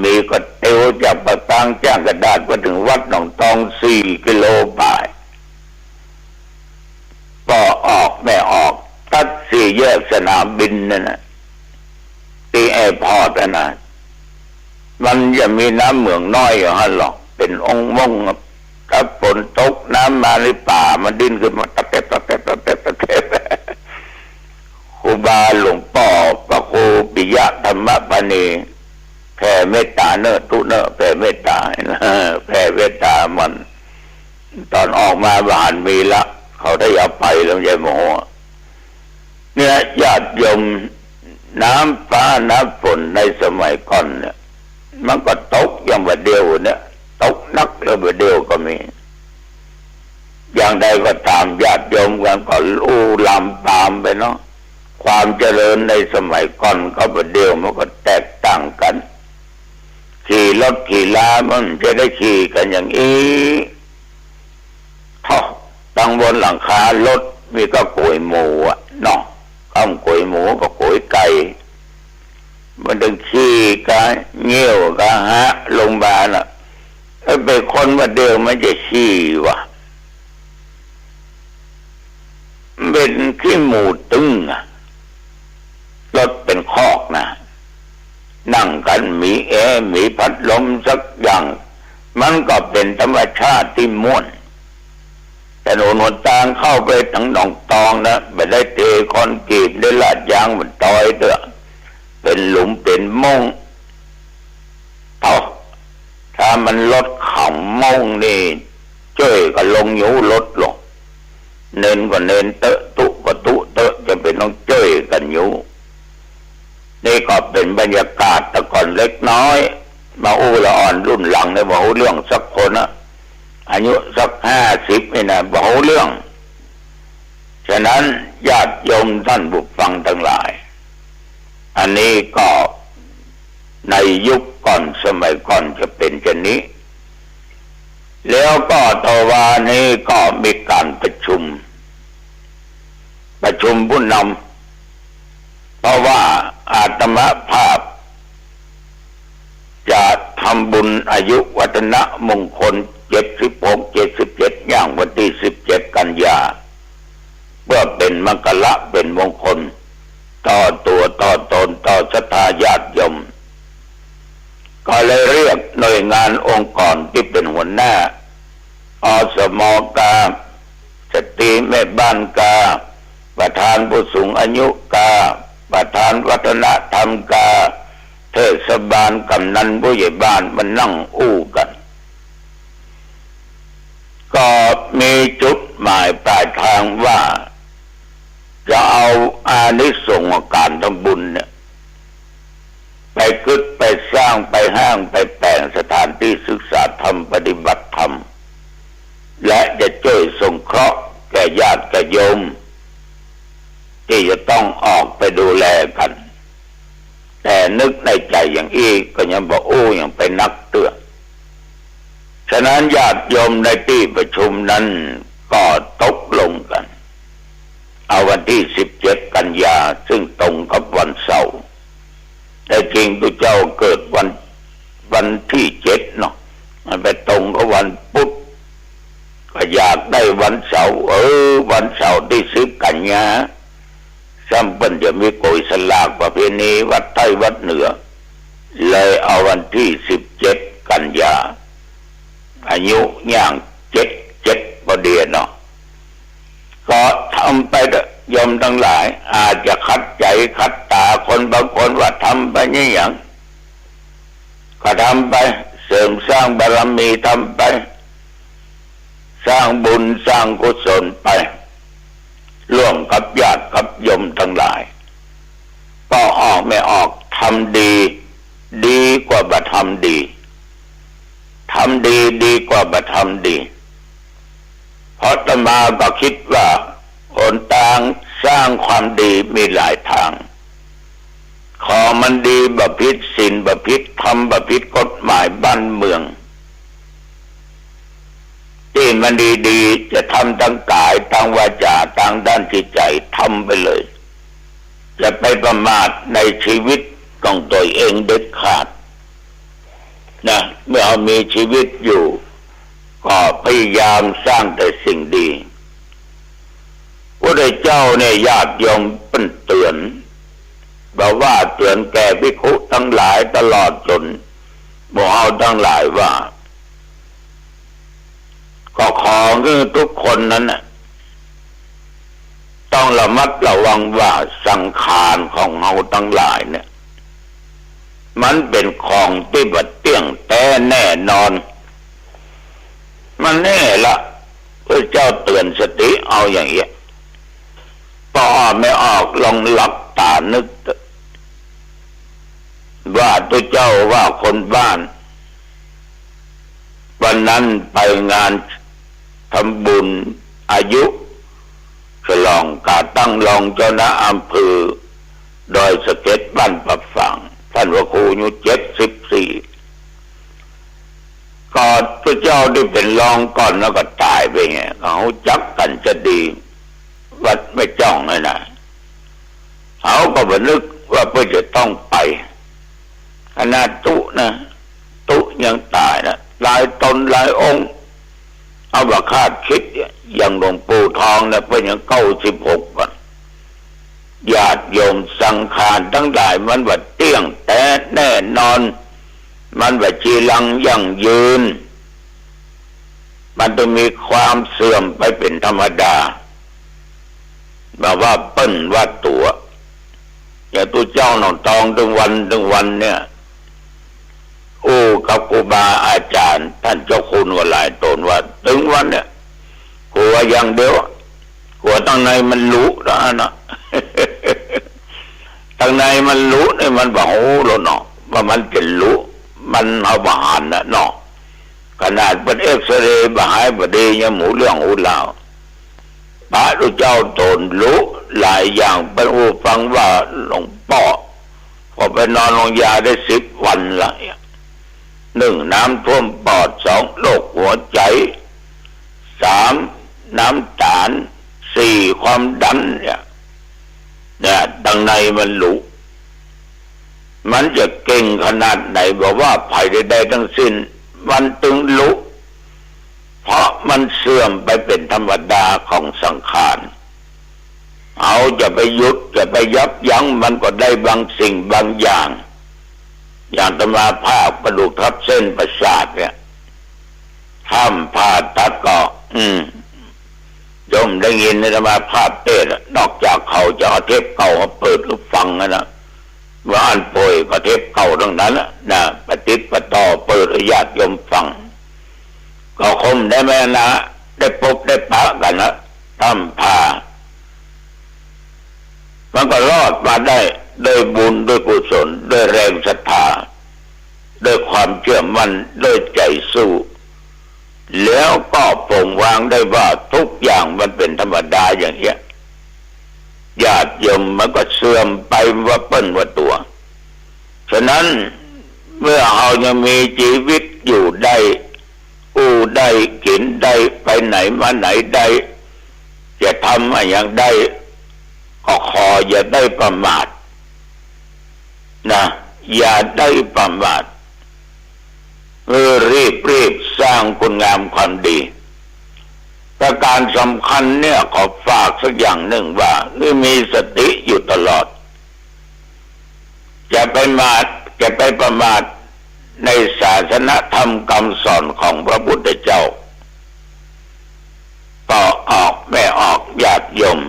มีก็เตียวจากปากทางจ้างกระดาษไปถึงวัดหนองตอง4 กิโลบ่ายก็ออกไม่ออกตัด4 แยกสนามบินนั่นนะที่แอร์พอร์ตนะมันจะมีน้ำเหมืองน้อยอย่างนั้นหรอกเป็นองค์มงถ้าฝนตกน้ำมาในป่ามันดิ้นขึ้นมาตะเก็บครูบาหลวงพ่อพระครูปิยะธรรมปณีแผ่เมตตาเนอะทุเนอะแผ่เมตตาแผ่เมตตามันตอนออกมาบานมีละเขาได้เอาไปแล้วยายโมเนี่ยญาติโยมน้ำฟ้าน้ำฝนในสมัยก่อนเนี่ยมันก็ตกอย่างว่าเดียวเนี่ยตกนักแล้วว่าเดียวก็มีอย่างใดก็ตามญาติโยมกันก็ลู่ลำตามไปเนาะความเจริญในสมัยก่อนก็ว่าเดียวมันก็แตกต่างกันขี่รถขี่ลามันจะได้ขี่กันอย่างนี้ท่อตั้งบนหลังคารถมีก็โกยหมูอ่ะเนาะข้ามโกยหมูก็โกยไก่มันต้องขี่กันเงี้ยวกันฮะลงมาน่ะเป็นคนว่าเดิมมันจะขี่วะเป็นขี้หมูตึงอ่ะรถเป็นคอกนะนั่งกันมีแอร์มีพัดลมสักอย่างมันก็เป็นธรรมชาติที่ม่วนแต่หนทางเข้าไปถึงหนองตองนะไม่ได้เทคอนกรีตได้ลาดยางมันตอยเด้อเป็นหลุมเป็นมงถ้ามันลดขำมงนี่จ้อยก็ลงอยู่ลดลงเน้นก็เน้นเตะตุก็ตุเตะจะเป็นน้องจ้อยกันอยู่นี่ก็เป็นบรรยากาศแต่ก่อนเล็กน้อยมาอู้ละอ่อนรุ่นหลังในบอกเรื่องสักคนนะอายุสัก50นี่นะบอกเรื่องฉะนั้นญาติโยมท่านผู้ฟังทั้งหลายอันนี้ก็ในยุคก่อนสมัยก่อนจะเป็นเช่นนี้แล้วก็ต่อว่านี้ก็มีการประชุมผู้นำเพราะว่าอาตมาภาพจะทำบุญอายุวัฒนะมงคล76-77อย่างวันที่17 กันยาเพื่อเป็นมงคละเป็นมงคลต่อตัวต่อตนต่อศรัทธาญาติโยมก็เลยเรียกหน่วยงานองค์กรที่เป็นหัวหน้าอสมกาสตรีแม่บ้านกาประธานผู้สูงอายุกาประธานวัฒนธรรมกาเทศบาลกำนันผู้ใหญ่บ้านมันนั่งอู้กันก็มีจุดหมายปลายทางว่าจะเอาอานิสงส์การทำบุญเนี่ยไปกึศไปสร้างไปห้างไปแต่งสถานที่ศึกษาธรรมปฏิบัติธรรมและจะช่วยสงเคราะห์แก่ญาติแก่โยมที่จะต้องออกไปดูแลกันแต่นึกในใจอย่างอีกก็ยังบอกโอ้ยังไปนักเตือนฉะนั้นญาติโยมในที่ประชุมนั้นก็ตกลงกันเอาวันที่17 กันยาซึ่งตรงกับวันเสาร์แต่จริงตัวเจ้าเกิดวันที่7เนาะมันไปตรงกับวันพุธก็อยากได้วันเสาร์วันเสาร์ที่10 กันยาซ้ำเปิ้นจะมีโกยสลากประเพณีวัดไทยวัดเหนือเลยเอาวันที่17 กันยาอายุย่าง7พอดีเนาะก็ทำไปโยมทั้งหลายอาจจะขัดใจขัดตาคนบางคนว่าทำไปนี่อย่างก็ทำไปเส ริมสร้างบารมีทำไปสร้างบุญสร้างกุศลไปร่วมกับญาติกับโยมทั้งหลายก็ออกไม่ออกทำดีดีกว่าบ่ทำดีทำดีดีกว่าบ่ทำดีเพราะอาตมาก็คิดว่าหนทางสร้างความดีมีหลายทางขอมันดีบ่ผิดศีลบ่ผิดธรรมบ่ผิดกฎหมายบ้านเมืองที่มันดีๆจะทำทั้งกายทั้งวาจาทั้งด้านจิตใจทำไปเลยจะไปประมาทในชีวิตของตัวเองเด็ดขาดนะเมื่อมีชีวิตอยู่ก็พยายามสร้างแต่สิ่งดีพระเจ้าเนี่ยญาติโยมเป็นเตือนบอกว่าเตือนแก่ภิกขุทั้งหลายตลอดจนหมู่เฮาทั้งหลายว่าก็ขอคือทุกคนนั้นน่ะต้องระมัดระวังว่าสังขารของเฮาทั้งหลายเนี่ยมันเป็นของที่บ่เที่ยงแท้แน่นอนมันแน่ละพระเจ้าเตือนสติเอาอย่างเงี้ยพอไม่ออกลองหลับตานึกว่าตัวเจ้าว่าคนบ้านวันนั้นไปงานทำบุญอายุฉลองกาตั้งรองเจ้าหน้าอำเภอดอยสะเก็ดบ้านปะฝังท่านว่าครูอายุ74ก่อนพระเจ้าได้เป็นรองก่อนแล้วก็ตายไปไงเขาจับกันจะดีวัดไม่จ้องเลยนะเขาก็บันทึกว่าเพื่อจะต้องไปขนาดตุนะตุยังตายนะหลายตนหลายองค์เอาว่าคาดคิดอย่างหลวงปู่ทองนะเพื่อยัง96 วันญาติโยมสังขารทั้งหลายมันว่าเที่ยงแต่แน่นอนมันว่าจีรังยั่งยืนมันต้องมีความเสื่อมไปเป็นธรรมดาแบบว่าเปิ้นว่าตัวอย่างตัวเจ้าหนองตองถึงวันเนี่ยกับครูบาอาจารย์ท่านเจ้าคุณว่าหลายตนว่าถึงวันเนี่ยกลัวอย่างเดียวกลัวตั้งในมันรู้นะตั้งในมันรู้เนี่ยมันบอกโอ้โหเนาะว่ามันจะรู้มันเอาบาหานนะเนาะขนาดเป็นเอ็กซเรย์บาหายบดียังหมูเรื่องหูลาวพระรูปเจ้าตนรู้หลายอย่างเป็นอูฟังว่าหลวงพ่อพอไปนอนลงยาได้10 วันละ1น้ำท่วมปอด2โรคหัวใจ3น้ำตาล4ความดันเนี่ยดังในมันรู้มันจะเก่งขนาดไหนบอกว่าภัยใดๆทั้งสิ้นมันตึงรู้เพราะมันเสื่อมไปเป็นธรรมดาของสังขารเอาจะไปหยุดจะไปยับยั้งมันก็ได้บางสิ่งบางอย่างอย่างตมาภาพกระดูกทับเส้นประสาทเนี่ยห้ามผ่าตัดก็โยมได้ยินในตมาภาพเทศนอกจากเขาจะเอาเทปเก่ามาเปิดหรือฟังนะว่าอันป่วยก็เทปเก่าทั้งนั้นนะปฏิปต่อเปิดญาติโยมฟังก็คงได้แม่นะได้พบได้ปะกันนะทำผ่ามันก็รอดมาได้ด้วยบุญด้วยกุศลด้วยแรงศรัทธาด้วยความเชื่อมั่นด้วยใจสู้แล้วก็ปลงวางได้ว่าทุกอย่างมันเป็นธรรมดาอย่างเงี้ยญาติโยมมันก็เสื่อมไปว่าเปิ้นว่าตัวฉะนั้นเมื่อเรายังมีชีวิตอยู่ได้ได้กินได้ไปไหนมาไหนได้จะทำอะไรอย่างใดก็ขออย่าได้ประมาทนะอย่าได้ประมาทรีบสร้างคุณงามความดีประการสำคัญเนี่ยขอฝากสักอย่างหนึ่งว่ามีสติอยู่ตลอดจะไปประมาทในศาสนธรรมคำสอนของพระพุทธเจ้าก็ออกไม่ออกญาติโยม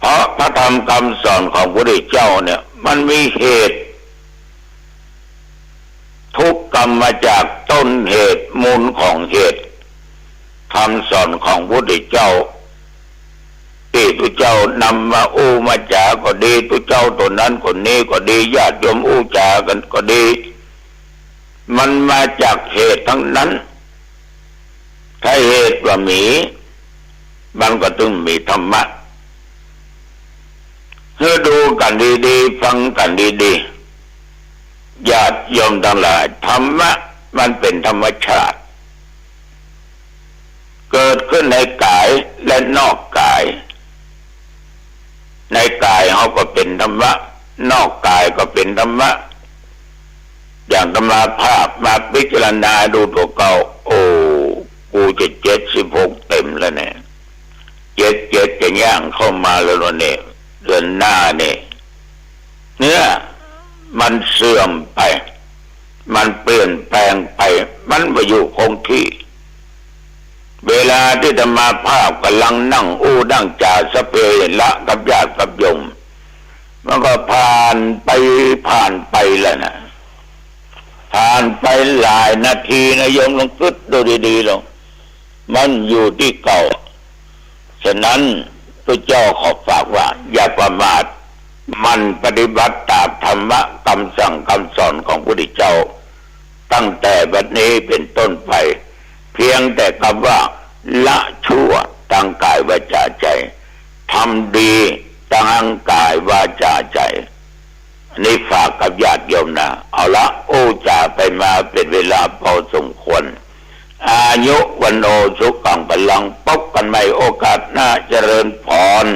เพราะพระธรรมคำสอนของพระพุทธเจ้าเนี่ยมันมีเหตุทุกข์ กรรมมาจากต้นเหตุมูลของเหตุคำสอนของพระพุทธเจ้าที่ตุเจ้านำมาอู้มาจาก็ดีตุเจ้าตัวนั้นคนนี้ก็ดีญาติโยมอู้จากันก็ดีมันมาจากเหตุทั้งนั้นถ้าเหตุว่ามีมันก็ต้องมีธรรมะเพื่อดูกันดีๆฟังกันดีๆญาติโยมทั้งหลายธรรมะมันเป็นธรรมชาติเกิดขึ้นในกายและนอกกายในกายเขาก็เป็นธรรมะนอกกายก็เป็นธรรมะอย่างตำราภาพมาพิจารณาดูตัวเก่าโอ้กูจะ76เต็มแล้วเนี่ย77จะย่างเข้ามาแล้วเนี่ยเดือนหน้าเนี่ยเนื้อมันเสื่อมไปมันเปลี่ยนแปลงไปมันไม่อยู่คงที่เวลาที่ธรรมาภาพกำลังนั่งอู้นั่งจ่าสเปรละกับญาติกับโยมมันก็ผ่านไปแล้วนะผ่านไปหลายนาทีนะโยมลองคิดดูดีๆลงมันอยู่ที่เก่าฉะนั้นพระเจ้าขอฝากว่าอย่าประมาทมันปฏิบัติตามธรรมะคำสั่งคำสอนของพระพุทธเจ้าตั้งแต่บัดนี้เป็นต้นไปเพียงแต่คำว่าละชั่วทางกายวาจาใจทำดีทางกายวาจาใจนี่ฝากกับญาติโยมนะเอาละโอ้จ่าไปมาเป็นเวลาพอสมควรอายุวันโนสุขังพลังพบกันใหม่โอกาสหน้าเจริญพร